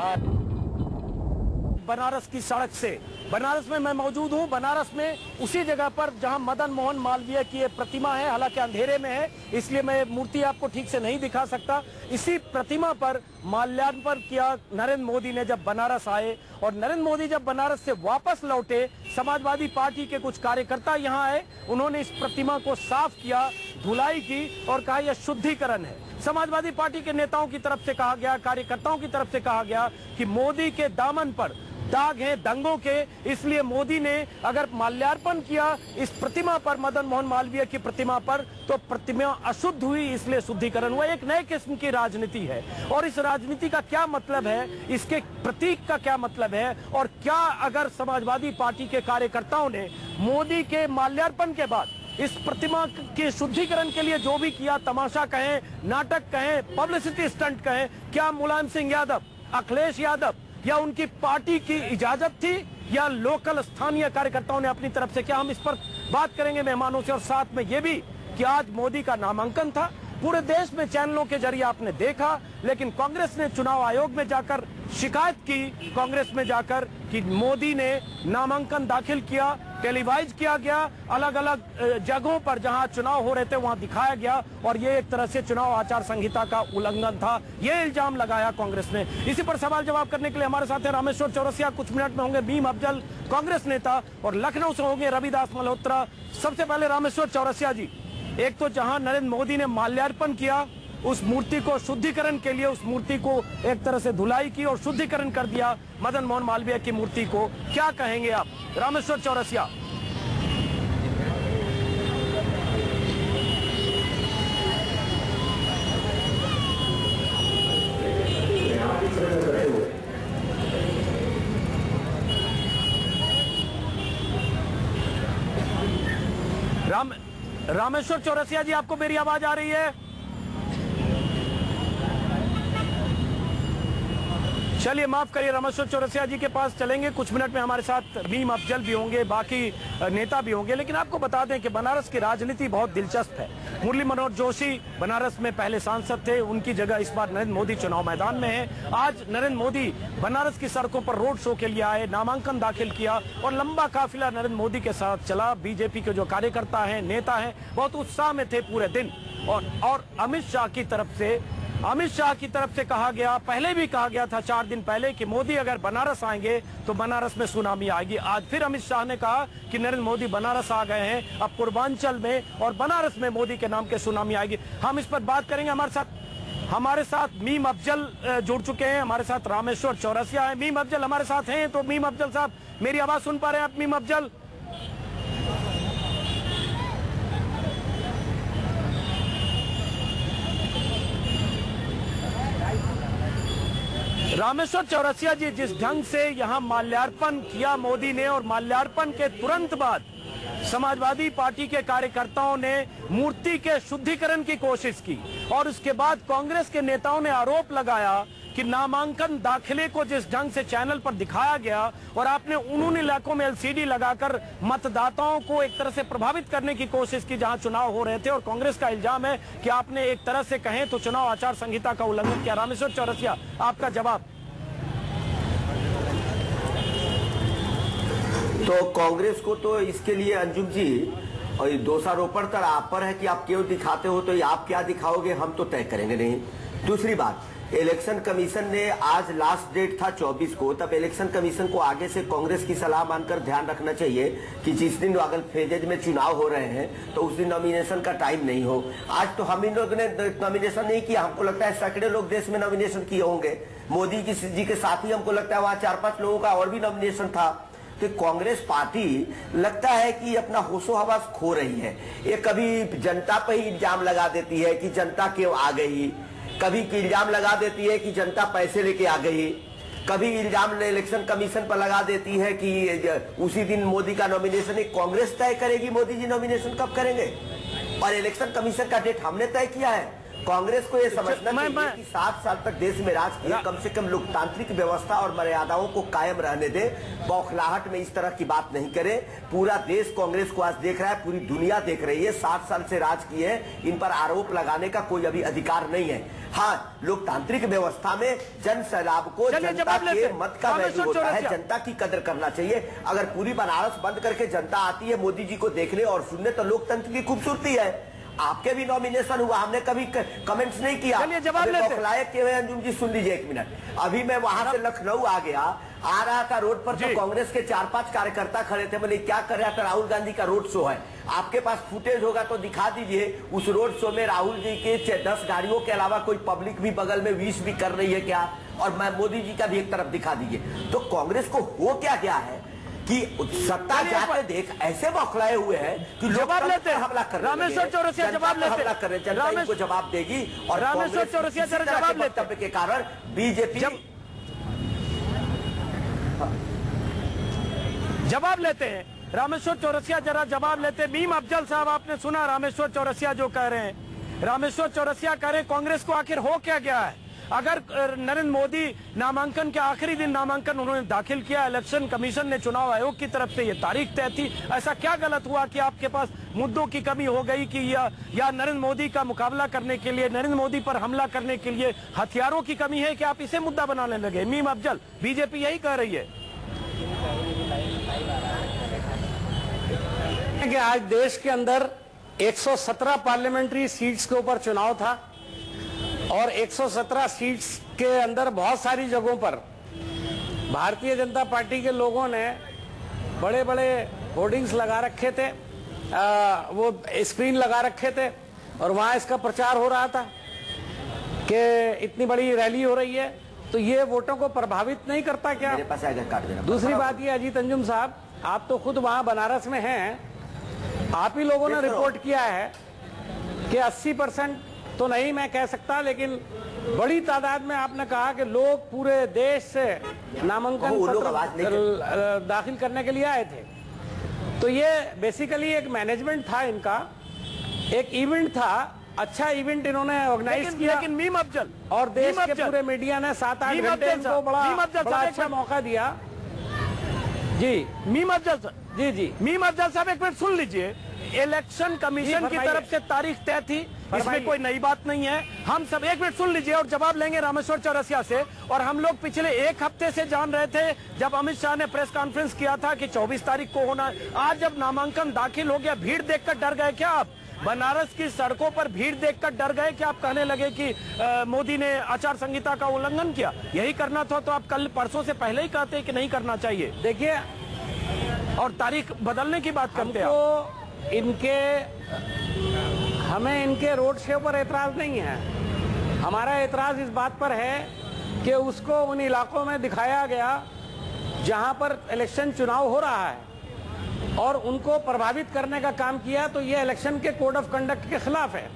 बनारस की सड़क से, बनारस में मैं मौजूद हूं, बनारस में उसी जगह पर जहां मदन मोहन मालवीय की ये प्रतिमा है, हालांकि अंधेरे में है इसलिए मैं मूर्ति आपको ठीक से नहीं दिखा सकता। इसी प्रतिमा पर माल्यार्पण किया नरेंद्र मोदी ने जब बनारस आए, और नरेंद्र मोदी जब बनारस से वापस लौटे, समाजवादी पार्टी के कुछ कार्यकर्ता यहाँ आए, उन्होंने इस प्रतिमा को साफ किया, धुलाई की, और कहा यह शुद्धिकरण है। समाजवादी पार्टी के नेताओं की तरफ से कहा गया, कार्यकर्ताओं की तरफ से कहा गया कि मोदी के दामन पर दाग हैं दंगों के। इसलिए मोदी ने अगर माल्यार्पण किया इस प्रतिमा पर, मदन मोहन मालवीय की प्रतिमा पर, तो प्रतिमा अशुद्ध हुई, इसलिए शुद्धिकरण हुआ। एक नए किस्म की राजनीति है और इस राजनीति का क्या मतलब है, इसके प्रतीक का क्या मतलब है, और क्या अगर समाजवादी पार्टी के कार्यकर्ताओं ने मोदी के माल्यार्पण के बाद इस प्रतिमा के शुद्धिकरण के लिए जो भी किया, तमाशा कहें, नाटक कहें, पब्लिसिटी स्टंट कहें, क्या मुलायम सिंह यादव, अखिलेश यादव या उनकी पार्टी की इजाजत थी या लोकल स्थानीय कार्यकर्ताओं ने अपनी तरफ से किया? हम इस पर बात करेंगे मेहमानों से। और साथ में ये भी कि आज मोदी का नामांकन था, पूरे देश में चैनलों के जरिए आपने देखा, लेकिन कांग्रेस ने चुनाव आयोग में जाकर शिकायत की, कांग्रेस में जाकर, कि मोदी ने नामांकन दाखिल किया, टेलीवाइज किया गया, अलग अलग जगहों पर जहां चुनाव हो रहे थे वहां दिखाया गया, और ये एक तरह से चुनाव आचार संहिता का उल्लंघन था, ये इल्जाम लगाया कांग्रेस ने। इसी पर सवाल जवाब करने के लिए हमारे साथ हैं रामेश्वर चौरसिया, कुछ मिनट में होंगे भीम अफजल, कांग्रेस नेता, और लखनऊ से होंगे रविदास मल्होत्रा। सबसे पहले रामेश्वर चौरसिया जी, एक तो जहां नरेंद्र मोदी ने माल्यार्पण किया, उस मूर्ति को शुद्धिकरण के लिए, उस मूर्ति को एक तरह से धुलाई की और शुद्धिकरण कर दिया मदन मोहन मालवीय की मूर्ति को, क्या कहेंगे आप रामेश्वर चौरसिया? रामेश्वर चौरसिया जी, आपको मेरी आवाज आ रही है? चलिए माफ करिए, रामेश्वर चौरसिया जी के पास चलेंगे। कुछ मिनट में हमारे साथ भीम अफजल भी होंगे, बाकी नेता भी होंगे। लेकिन आपको बता दें कि बनारस की राजनीति बहुत दिलचस्प है। मुरली मनोहर जोशी बनारस में पहले सांसद थे, उनकी जगह इस बार नरेंद्र मोदी चुनाव मैदान में है। आज नरेंद्र मोदी बनारस की सड़कों पर रोड शो के लिए आए, नामांकन दाखिल किया और लंबा काफिला नरेंद्र मोदी के साथ चला। बीजेपी के जो कार्यकर्ता हैं, नेता हैं, बहुत उत्साह में थे पूरे दिन। और अमित शाह की तरफ से कहा गया, पहले भी कहा गया था 4 दिन पहले, कि मोदी अगर बनारस आएंगे तो बनारस में सुनामी आएगी। आज फिर अमित शाह ने कहा कि नरेंद्र मोदी बनारस आ गए हैं, अब पूर्वांचल में और बनारस में मोदी के नाम के सुनामी आएगी। हम इस पर बात करेंगे। हमारे साथ मीम अफजल जुड़ चुके हैं, हमारे साथ रामेश्वर चौरसिया है। मीम अफजल हमारे साथ हैं, तो मीम अफजल साहब, मेरी आवाज सुन पा रहे हैं आप? मीम अफजल, रामेश्वर चौरसिया जी, जिस ढंग से यहां माल्यार्पण किया मोदी ने, और माल्यार्पण के तुरंत बाद समाजवादी पार्टी के कार्यकर्ताओं ने मूर्ति के शुद्धिकरण की कोशिश की, और उसके बाद कांग्रेस के नेताओं ने आरोप लगाया कि नामांकन दाखिले को जिस ढंग से चैनल पर दिखाया गया, और आपने उन इलाकों में एलसीडी लगाकर मतदाताओं को एक तरह से प्रभावित करने की कोशिश की जहां चुनाव हो रहे थे, और कांग्रेस का इल्जाम है कि आपने एक तरह से कहें तो चुनाव आचार संहिता का उल्लंघन किया। रामेश्वर चौरसिया, आपका जवाब? तो कांग्रेस को तो इसके लिए अंजुम जी, और दोषारोपण कर आप पर है कि आप क्यों दिखाते हो, तो ये आप क्या दिखाओगे हम तो तय करेंगे नहीं। दूसरी बात, इलेक्शन कमीशन ने आज लास्ट डेट था 24 को, तब इलेक्शन कमीशन को आगे से कांग्रेस की सलाह मानकर ध्यान रखना चाहिए कि जिस दिन अगर फेजेज में चुनाव हो रहे हैं तो उस दिन नॉमिनेशन का टाइम नहीं हो। आज तो हम इन लोगों ने नॉमिनेशन नहीं किया, हमको लगता है सैकड़ों लोग देश में नॉमिनेशन किए होंगे। मोदी जी के साथ ही हमको लगता है वहाँ 4-5 लोगों का और भी नॉमिनेशन था। तो कांग्रेस पार्टी लगता है कि अपना होशो हवास खो रही है। ये कभी जनता पर ही इल्जाम लगा देती है कि जनता क्यों आ गई, कभी इल्जाम लगा देती है कि जनता पैसे लेके आ गई, कभी इल्जाम इलेक्शन कमीशन पर लगा देती है कि उसी दिन मोदी का नॉमिनेशन कांग्रेस तय करेगी, मोदी जी नॉमिनेशन कब करेंगे, और इलेक्शन कमीशन का डेट हमने तय किया है। कांग्रेस को ये समझना चाहिए कि 7 साल तक देश में राज किया, कम से कम लोकतांत्रिक व्यवस्था और मर्यादाओं को कायम रहने दे, बौखलाहट में इस तरह की बात नहीं करे। पूरा देश कांग्रेस को आज देख रहा है, पूरी दुनिया देख रही है। 7 साल से राज किए, इन पर आरोप लगाने का कोई अभी अधिकार नहीं है। हाँ, लोकतांत्रिक व्यवस्था में जन सैलाब को जनता के मत का वैल्यू होता है, जनता की कदर करना चाहिए। अगर पूरी बनारस बंद करके जनता आती है मोदी जी को देखने और सुनने, तो लोकतंत्र की खूबसूरती है। आपके भी नॉमिनेशन हुआ, हमने कभी कमेंट्स नहीं किया। जवाब अंजुम जी सुन लीजिए 1 मिनट। अभी मैं वहां से लखनऊ आ गया, आ रहा था रोड पर, तो कांग्रेस के 4-5 कार्यकर्ता खड़े थे। मैंने क्या कर रहा था, राहुल गांधी का रोड शो है, आपके पास फुटेज होगा तो दिखा दीजिए। उस रोड शो में राहुल जी के 10 गाड़ियों के अलावा कोई पब्लिक भी बगल में विश भी कर रही है क्या? और मैं मोदी जी का भी एक तरफ दिखा दीजिए। तो कांग्रेस को हो क्या गया है कि सत्ता जाते देख ऐसे बौखलाए हुए हैं कि जवाब लेते हैं, हमला कर रामेश्वर चौरसिया जवाब लेते हमला कर रहे, जनता इनको जवाब देगी। और रामेश्वर चौरसिया जरा जवाब लेते के कारण बीजेपी जवाब लेते हैं। रामेश्वर चौरसिया जरा जवाब लेते। मीम अफजल साहब, आपने सुना रामेश्वर चौरसिया जो कह रहे हैं। रामेश्वर चौरसिया कह रहे कांग्रेस को आखिर हो क्या गया है। अगर नरेंद्र मोदी नामांकन के आखिरी दिन नामांकन उन्होंने दाखिल किया, इलेक्शन कमीशन ने चुनाव आयोग की तरफ से ये तारीख तय थी, ऐसा क्या गलत हुआ कि आपके पास मुद्दों की कमी हो गई कि या नरेंद्र मोदी का मुकाबला करने के लिए, नरेंद्र मोदी पर हमला करने के लिए हथियारों की कमी है कि आप इसे मुद्दा बनाने लगे। मीम अफजल, बीजेपी यही कह रही है कि आज देश के अंदर 117 पार्लियामेंट्री सीट्स के ऊपर चुनाव था और 117 सीट्स के अंदर बहुत सारी जगहों पर भारतीय जनता पार्टी के लोगों ने बड़े बड़े होर्डिंग्स लगा रखे थे, वो स्क्रीन लगा रखे थे और वहां इसका प्रचार हो रहा था कि इतनी बड़ी रैली हो रही है। तो ये वोटों को प्रभावित नहीं करता क्या? मेरे पास आगे काट देना। दूसरी बात ये अजीत अंजुम साहब, आप तो खुद वहां बनारस में हैं, आप ही लोगों ने रिपोर्ट किया है कि 80% तो नहीं मैं कह सकता, लेकिन बड़ी तादाद में आपने कहा कि लोग पूरे देश से नामांकन पत्र दाखिल करने के लिए आए थे। तो ये बेसिकली एक मैनेजमेंट था इनका, एक इवेंट था, अच्छा इवेंट इन्होंने ऑर्गेनाइज किया। लेकिन मीम अफजल और देश के पूरे मीडिया ने 7-8 घंटे इनको बड़ा अच्छा मौका दिया। जी मीम अफजल, जी मीम अफजल साहब एक मिनट सुन लीजिए। इलेक्शन कमीशन की तरफ से तारीख तय थी, इसमें कोई नई बात नहीं है। हम सब एक मिनट सुन लीजिए और जवाब लेंगे रामेश्वर चौरसिया से। और हम लोग पिछले एक हफ्ते से जान रहे थे, जब अमित शाह ने प्रेस कॉन्फ्रेंस किया था कि 24 तारीख को होना। आज जब नामांकन दाखिल हो गया, भीड़ देखकर डर गए क्या आप? बनारस की सड़कों पर भीड़ देखकर डर गए कि आप कहने लगे कि मोदी ने आचार संहिता का उल्लंघन किया? यही करना था तो आप कल परसों से पहले ही कहते कि नहीं करना चाहिए। देखिए, और तारीख बदलने की बात करते हैं। हमें इनके रोड शो पर एतराज नहीं है। हमारा एतराज इस बात पर है कि उसको उन इलाकों में दिखाया गया जहां पर इलेक्शन चुनाव हो रहा है और उनको प्रभावित करने का काम किया, तो ये इलेक्शन के कोड ऑफ कंडक्ट के खिलाफ है।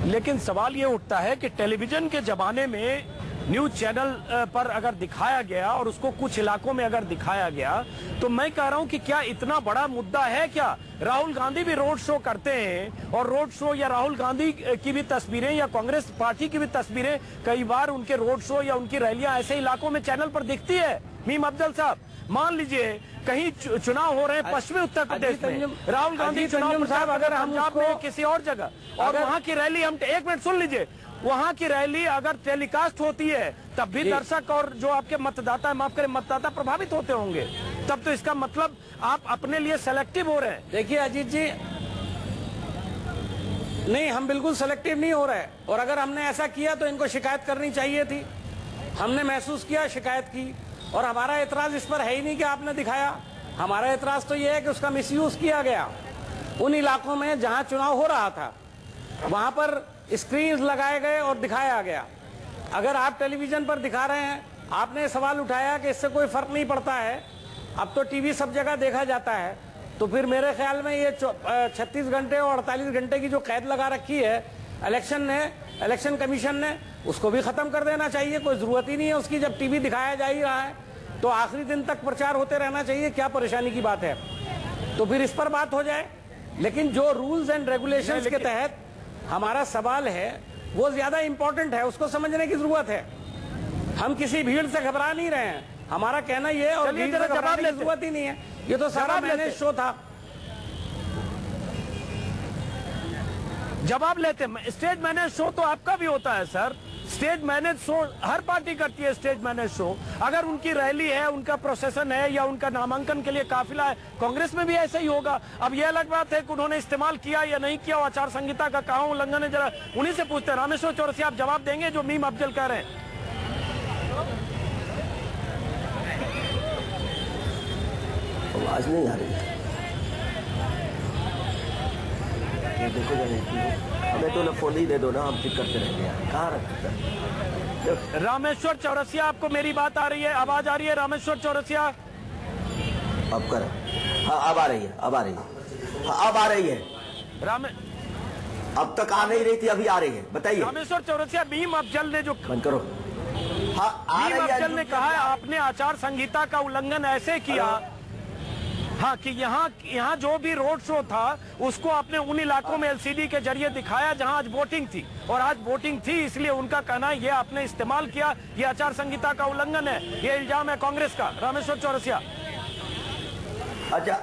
लेकिन सवाल ये उठता है कि टेलीविजन के जमाने में न्यूज चैनल पर अगर दिखाया गया और उसको कुछ इलाकों में अगर दिखाया गया, तो मैं कह रहा हूं कि क्या इतना बड़ा मुद्दा है क्या? राहुल गांधी भी रोड शो करते हैं और रोड शो या राहुल गांधी की भी तस्वीरें या कांग्रेस पार्टी की भी तस्वीरें कई बार उनके रोड शो या उनकी रैलियां ऐसे इलाकों में चैनल पर दिखती है। मीम अफजल साहब, मान लीजिए कहीं चुनाव हो रहे हैं पश्चिमी उत्तर प्रदेश में, राहुल गांधी चुनाव साहब अगर हम पंजाब में किसी और जगह, और वहां की रैली हम एक मिनट सुन लीजिए, वहां की रैली अगर टेलीकास्ट होती है तब भी दर्शक और जो आपके मतदाता, माफ करें, मतदाता प्रभावित होते होंगे। तब तो इसका मतलब आप अपने लिए सेलेक्टिव हो रहे हैं। देखिए अजीत जी, नहीं, हम बिल्कुल सेलेक्टिव नहीं हो रहे। और अगर हमने ऐसा किया तो इनको शिकायत करनी चाहिए थी। हमने महसूस किया, शिकायत की, और हमारा एतराज इस पर है ही नहीं कि आपने दिखाया। हमारा एतराज तो यह है कि उसका मिसयूज किया गया। उन इलाकों में जहां चुनाव हो रहा था वहां पर स्क्रीन लगाए गए और दिखाया गया। अगर आप टेलीविजन पर दिखा रहे हैं, आपने सवाल उठाया कि इससे कोई फर्क नहीं पड़ता है, अब तो टीवी सब जगह देखा जाता है, तो फिर मेरे ख्याल में ये 36 घंटे और 48 घंटे की जो कैद लगा रखी है इलेक्शन कमीशन ने, उसको भी खत्म कर देना चाहिए। कोई जरूरत ही नहीं है उसकी, जब टीवी दिखाया जा ही रहा है तो आखिरी दिन तक प्रचार होते रहना चाहिए। क्या परेशानी की बात है? तो फिर इस पर बात हो जाए। लेकिन जो रूल्स एंड रेगुलेशंस के तहत हमारा सवाल है वो ज्यादा इंपॉर्टेंट है, उसको समझने की जरूरत है। हम किसी भीड़ से घबरा नहीं रहे हैं, हमारा कहना ये, और भीड़ से घबराने की जरूरत ही नहीं है। ये तो सारा मैनेज शो था। जवाब लेते, स्टेज मैनेज शो तो आपका भी होता है सर। स्टेज मैनेज शो हर पार्टी करती है। स्टेज मैनेज शो, अगर उनकी रैली है, उनका प्रोसेसन है या उनका नामांकन के लिए काफिला है, कांग्रेस में भी ऐसा ही होगा। अब यह अलग बात है कि उन्होंने इस्तेमाल किया या नहीं किया, आचार संहिता का कहां उल्लंघन है, जरा उन्हीं से पूछते हैं। रामेश्वर चौरसिया, आप जवाब देंगे जो मीम अफजल कह रहे हैं? आवाज नहीं आ रही है। देखो हमें तो फोन ही दे दो ना, हम ठीक करते रहेंगे यार, कहाँ रखते। रामेश्वर चौरसिया, आपको मेरी बात आ रही है, आवाज आ रही है रामेश्वर चौरसिया? अब कर, हाँ अब आ रही है, अब आ रही है, हाँ अब आ रही है। अब तक आ नहीं रही थी, अभी आ रही है, बताइए। रामेश्वर चौरसिया, भीम अफजल ने जो बंद करो, हाँ भीम अफजल ने कहा है आपने आचार संहिता का उल्लंघन ऐसे किया, हाँ कि यहाँ जो भी रोड शो था उसको आपने उन इलाकों में एलसीडी के जरिए दिखाया जहाँ आज वोटिंग थी, और आज वोटिंग थी इसलिए उनका कहना है ये आपने इस्तेमाल किया, ये आचार संहिता का उल्लंघन है, ये इल्जाम है कांग्रेस का। रामेश्वर चौरसिया, अच्छा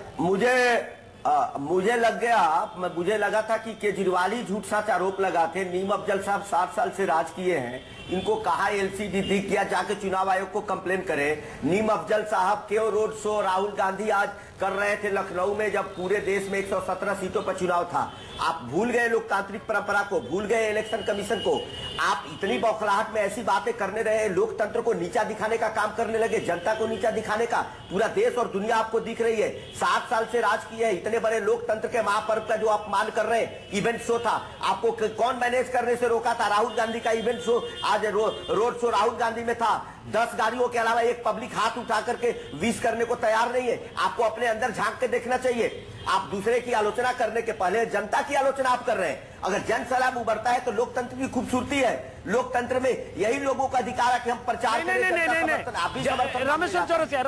मुझे लगा था कि केजरीवाल ही झूठ सच आरोप लगाते। नीम अफजल साहब 7 साल से राज किए हैं, इनको कहा एलसीडी दिख गया, जाके चुनाव आयोग को कंप्लेन करें। नीम अफजल साहब क्यों रोड शो राहुल गांधी आज कर रहे थे लखनऊ में, जब पूरे देश में 117 सीटों पर चुनाव था? आप भूल गए लोकतांत्रिक परंपरा को, भूल गए इलेक्शन कमीशन को। आप इतनी बौखलाहट में ऐसी बातें करने रहे, लोकतंत्र को नीचा दिखाने का काम करने लगे, जनता को नीचा दिखाने का। पूरा देश और दुनिया आपको दिख रही है, 7 साल से राज किए हैं, इतने बड़े लोकतंत्र के महापर्व का जो अपमान कर रहे हैं। इवेंट शो था, आपको कौन मैनेज करने से रोका था? राहुल गांधी का इवेंट शो, आज रोड शो राहुल गांधी में था, 10 गाड़ियों के अलावा एक पब्लिक हाथ उठा करके विश करने को तैयार नहीं है। आपको अपने अंदर झांक के देखना चाहिए। आप दूसरे की आलोचना करने के पहले जनता की आलोचना आप कर रहे हैं। अगर जन सलाम उभरता है तो लोकतंत्र की खूबसूरती है। लोकतंत्र में यही लोगों का अधिकार है कि हम प्रचार करें। रामेश्वर चौरसिया,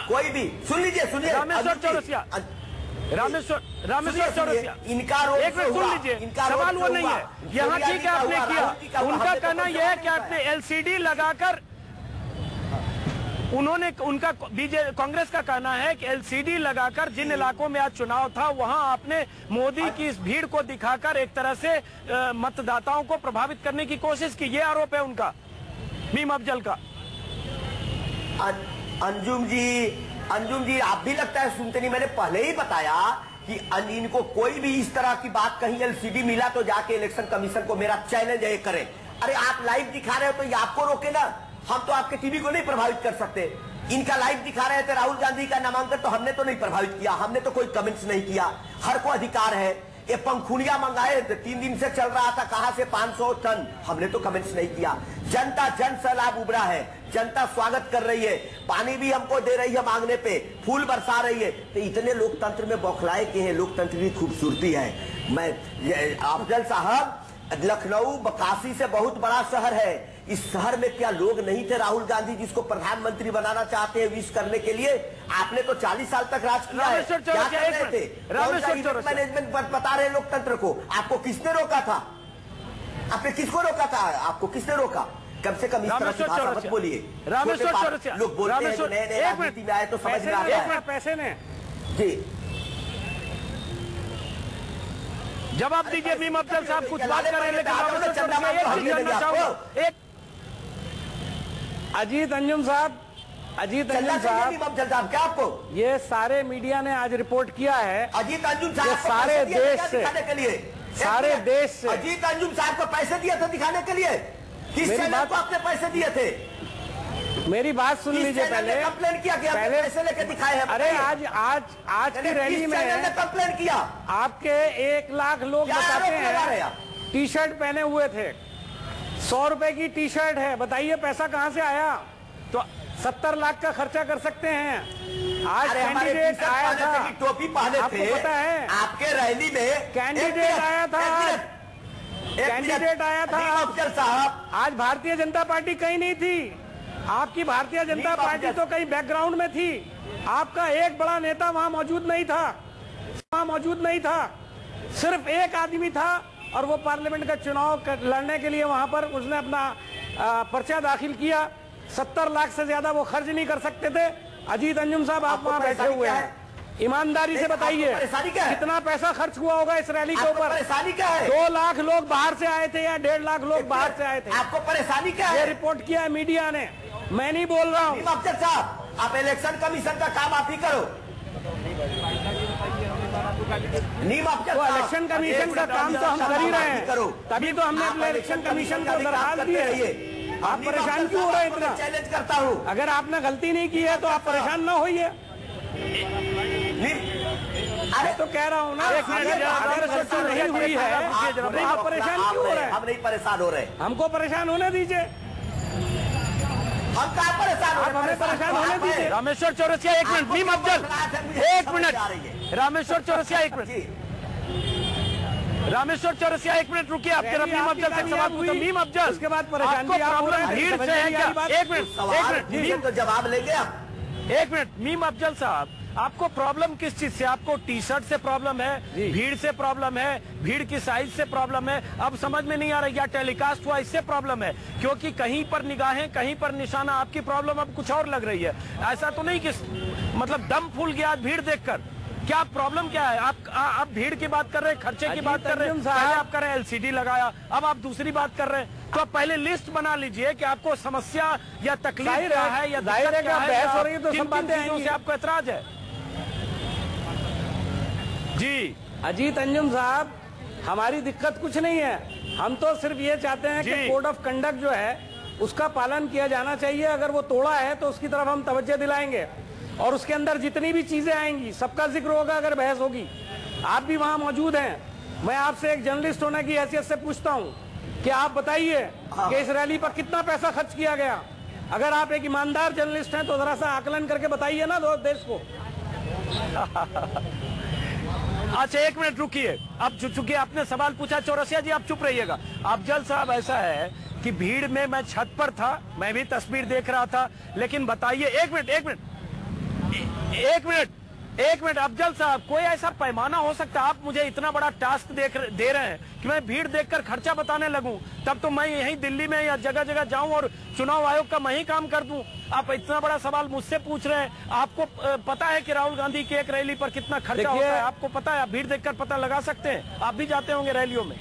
कोई भी सुन लीजिए, सुनिए रामेश्वर चौरसिया, रामेश्वर चौरसिया, इनका एक मिनट सुन लीजिए, सवाल वो नहीं है, यहाँ ठीक है आपने किया। उनका कहना यह है कि आपने एलसीडी लगाकर, उनका कांग्रेस का कहना है कि एलसीडी लगाकर जिन इलाकों में आज चुनाव था वहां आपने मोदी की इस भीड़ को दिखाकर एक तरह से मतदाताओं को प्रभावित करने की कोशिश की, ये आरोप है उनका, भीम अफजल का। अंजुम जी आप भी लगता है सुनते नहीं। मैंने पहले ही बताया कि इनको कोई भी इस तरह की बात कहीं एलसीडी मिला तो जाके इलेक्शन कमीशन को मेरा चैलेंज है करें। अरे आप लाइव दिखा रहे हो तो ये आपको रोके ना, हम तो आपके टीवी को नहीं प्रभावित कर सकते। इनका लाइव दिखा रहे थे राहुल गांधी का नामांकन, तो हमने तो नहीं प्रभावित किया, हमने तो कोई कमेंट्स नहीं किया। हर को अधिकार है। ये पंखुड़ियां मंगाए 3 दिन से चल रहा था, कहां से 500 टन, हमने तो कमेंट्स नहीं किया। जनता जन सैलाब उभरा है, जनता स्वागत कर रही है, पानी भी हमको दे रही है मांगने पे, फूल बरसा रही है। तो इतने लोकतंत्र में बौखलाए के हैं, लोकतंत्र की खूबसूरती है। अफजल साहब, लखनऊ काशी से बहुत बड़ा शहर है, इस शहर में क्या लोग नहीं थे राहुल गांधी जिसको प्रधानमंत्री बनाना चाहते हैं विश करने के लिए? आपने तो 40 साल तक राज किया है, क्या कर रहे थे? मैनेजमेंट बता रहे लोकतंत्र को, आपको किसने रोका था? आपने किसको रोका था? आपको किसने रोका? कम से कम इस तरह की भाषा मत बोलिए। रामेश्वर चौरसिया, लोग बोलते हैं नए नए राजनीति में आए तो समझ में आता है। पैसे ने जी जवाब दीजिए। भीम अफजल साहब कुछ बात कर रहे हैं, लेकिन रामेश्वर चौरसिया एक चाहूंगा, एक अजीत अंजुम साहब, क्या आपको ये सारे मीडिया ने आज रिपोर्ट किया है, अजीत अंजुम साहब सारे देश से, सारे देश से अजीत अंजुम साहब को पैसे दिए थे दिखाने के लिए? किस चैनल को आपने पैसे दिए थे? मेरी बात सुन लीजिए पहले। कंप्लेन किया कि आपने पैसे लेके दिखाए हैं। अरे आज की रैली में कंप्लेन किया, आपके 1 लाख लोग बताते हैं टी शर्ट पहने हुए थे, 100 रुपए की टी शर्ट है, बताइए पैसा कहां से आया? तो 70 लाख का खर्चा कर सकते हैं। आज कैंडिडेट आया था, टोपी पहने थे, आपको पता है आपके रैली में कैंडिडेट आया था, कैंडिडेट आया था अफजल साहब। आज भारतीय जनता पार्टी कहीं नहीं थी, आपकी भारतीय जनता पार्टी तो कहीं बैकग्राउंड में थी, आपका एक बड़ा नेता वहां मौजूद नहीं था, सिर्फ एक आदमी था और वो पार्लियामेंट का चुनाव लड़ने के लिए वहां पर उसने अपना पर्चा दाखिल किया। 70 लाख से ज्यादा वो खर्च नहीं कर सकते थे। अजीत अंजुम साहब, आप वहां बैठे हुए हैं, ईमानदारी से बताइए कितना पैसा खर्च हुआ होगा इस रैली के ऊपर? परेशानी क्या है? 2 लाख लोग बाहर से आए थे या 1.5 लाख लोग बाहर से आए थे? आपको परेशानी क्या है? ये रिपोर्ट किया है मीडिया ने, मैं नहीं बोल रहा हूँ। अफजल साहब, आप इलेक्शन कमीशन का काम आप ही करो। तो इलेक्शन कमीशन का काम तो हम कर ही रहे हैं, तभी तो हमने इलेक्शन कमीशन को दरखास्त दी है। आप परेशान क्यों हो रहे हैं इतना? चैलेंज करता हूँ, अगर आपने गलती नहीं की है तो आप परेशान ना होइए। मैं तो कह रहा हूँ ना, नहीं हुई है, आप परेशान क्यों हो रहे हैं? हम नहीं परेशान हो रहे, हमको परेशान होने दीजिए। हम कहाँ परेशान हो रहे? हमें परेशान होने दीजिए। रामेश्वर चौरसिया एक मिनट, मीम अफजल एक मिनट, रामेश्वर चौरसिया एक मिनट, रामेश्वर चौरसिया एक मिनट रुकिए। आप जरा मीम अफजल से सवाल पूछो। मीम अफजल, उसके बाद परेशान प्रॉब्लम भीड़ से है क्या? एक मिनट, तो जवाब लेंगे आप। एक मिनट, मीम अफजल साहब, आपको प्रॉब्लम किस चीज से? आपको टी शर्ट से प्रॉब्लम है, भीड़ से प्रॉब्लम है, भीड़ की साइज से प्रॉब्लम है? अब समझ में नहीं आ रहा, या टेलीकास्ट हुआ इससे प्रॉब्लम है? क्योंकि कहीं पर निगाहें, कहीं पर निशाना, आपकी प्रॉब्लम अब कुछ और लग रही है। ऐसा तो नहीं कि मतलब दम फूल गया भीड़ देखकर। क्या प्रॉब्लम क्या है? आप भीड़ की बात कर रहे हैं, खर्चे की बात कर रहे हैं, पहले आप कर रहे हैं LCD लगाया, अब आप दूसरी बात कर रहे हैं। तो आप पहले लिस्ट बना लीजिए कि आपको समस्या या तकलीफ क्या है, या जाहिर है कि बहस हो रही है तो सब बातें से आपको एतराज है। जी अजीत अंजुम साहब, हमारी दिक्कत कुछ नहीं है, हम तो सिर्फ ये चाहते हैं कि कोड ऑफ कंडक्ट जो है उसका पालन किया जाना चाहिए। अगर वो तोड़ा है तो उसकी तरफ हम तवज्जो दिलाएंगे, और उसके अंदर जितनी भी चीजें आएंगी सबका जिक्र होगा अगर बहस होगी। आप भी वहां मौजूद हैं। मैं आपसे एक जर्नलिस्ट होने की हैसियत से पूछता हूं कि आप बताइए कि इस रैली पर कितना पैसा खर्च किया गया। अगर आप एक ईमानदार जर्नलिस्ट हैं तो जरा सा आकलन करके बताइए ना देश को। अच्छा एक मिनट रुकिए, अब चूंकि आपने सवाल पूछा चौरसिया जी, आप चुप रहिएगा। अफजल साहब, ऐसा है कि भीड़ में मैं छत पर था, मैं भी तस्वीर देख रहा था, लेकिन बताइए, एक मिनट अफजल साहब, कोई ऐसा पैमाना हो सकता है? आप मुझे इतना बड़ा टास्क दे रहे हैं कि मैं भीड़ देखकर खर्चा बताने लगूं, तब तो मैं यहीं दिल्ली में या जगह जगह जाऊं और चुनाव आयोग का मैं ही काम कर दूं। आप इतना बड़ा सवाल मुझसे पूछ रहे हैं। आपको पता है कि राहुल गांधी की एक रैली पर कितना खर्चा होता है? आपको पता है? आप भीड़ देखकर पता लगा सकते हैं, आप भी जाते होंगे रैलियों में।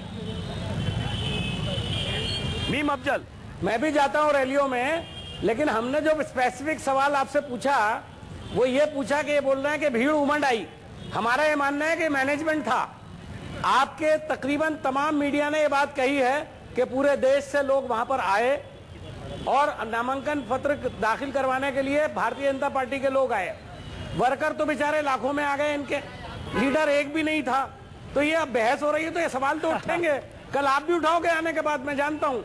मीम अफजल, मैं भी जाता हूं रैलियों में, लेकिन हमने जो स्पेसिफिक सवाल आपसे पूछा वो ये पूछा कि ये बोल रहे हैं कि भीड़ उमड़ आई। हमारा ये मानना है कि मैनेजमेंट था। आपके तकरीबन तमाम मीडिया ने ये बात कही है कि पूरे देश से लोग वहां पर आए और नामांकन पत्र दाखिल करवाने के लिए भारतीय जनता पार्टी के लोग आए। वर्कर तो बेचारे लाखों में आ गए, इनके लीडर एक भी नहीं था। तो ये अब बहस हो रही है तो ये सवाल तो उठेंगे। कल आप भी उठाओगे आने के बाद, मैं जानता हूं।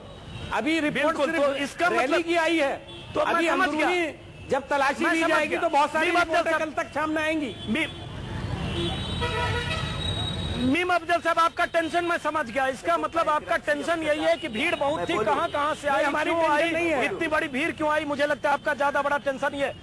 अभी रिपोर्ट सिर्फ इसका रैली की आई है, तो अभी अंदरूनी जब तलाशी ली जाएगी तो बहुत सारी रिपोर्टें कल तक सामने आएंगी। मीम अफजल साहब, आपका टेंशन मैं समझ गया। इसका मतलब आपका टेंशन यही है कि भीड़ बहुत थी, कहां से आई, हमारी क्यों आई, नहीं है। इतनी बड़ी भीड़ क्यों आई? मुझे लगता है आपका ज्यादा बड़ा टेंशन ये।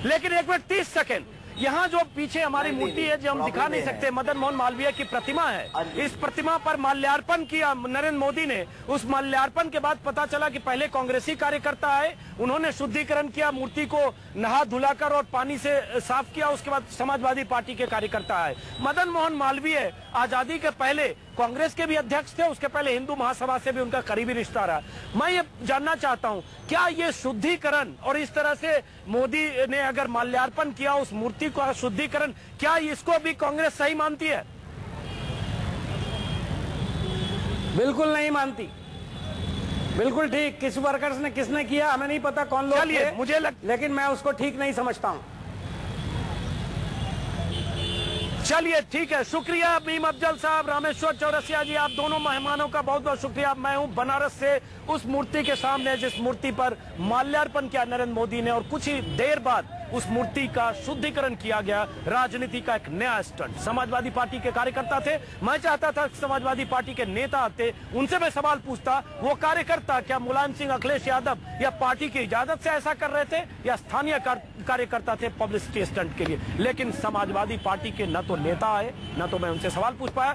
लेकिन एक मिनट 30 सेकेंड, यहाँ जो पीछे हमारी मूर्ति है जो हम दिखा नहीं सकते, मदन मोहन मालवीय की प्रतिमा है। इस प्रतिमा पर माल्यार्पण किया नरेंद्र मोदी ने। उस माल्यार्पण के बाद पता चला कि पहले कांग्रेसी कार्यकर्ता आए, उन्होंने शुद्धिकरण किया, मूर्ति को नहा धुलाकर और पानी से साफ किया। उसके बाद समाजवादी पार्टी के कार्यकर्ता आए। मदन मोहन मालवीय आजादी के पहले कांग्रेस के भी अध्यक्ष थे, उसके पहले हिंदू महासभा से भी उनका करीबी रिश्ता रहा। मैं ये जानना चाहता हूं, क्या ये शुद्धिकरण और इस तरह से मोदी ने अगर माल्यार्पण किया उस मूर्ति का शुद्धिकरण, क्या इसको भी कांग्रेस सही मानती है? बिल्कुल नहीं मानती। बिल्कुल ठीक। किस वर्कर्स ने किसने किया हमें नहीं पता, कौन लोग थे, मुझे लेकिन मैं उसको ठीक नहीं समझता हूं। चलिए ठीक है, शुक्रिया मीम अफजल साहब, रामेश्वर चौरसिया जी, आप दोनों मेहमानों का बहुत बहुत शुक्रिया। मैं हूं बनारस से उस मूर्ति के सामने जिस मूर्ति पर माल्यार्पण किया नरेंद्र मोदी ने, और कुछ ही देर बाद उस मूर्ति का शुद्धिकरण किया गया। राजनीति का एक नया स्टंट। समाजवादी पार्टी के कार्यकर्ता थे, मैं चाहता था समाजवादी पार्टी के नेता आते, उनसे मैं सवाल पूछता, वो कार्यकर्ता क्या मुलायम सिंह, अखिलेश यादव या पार्टी की इजाजत से ऐसा कर रहे थे या स्थानीय कार्यकर्ता थे पब्लिसिटी स्टंट के लिए? लेकिन समाजवादी पार्टी के न तो नेता आए, न तो मैं उनसे सवाल पूछ पाया।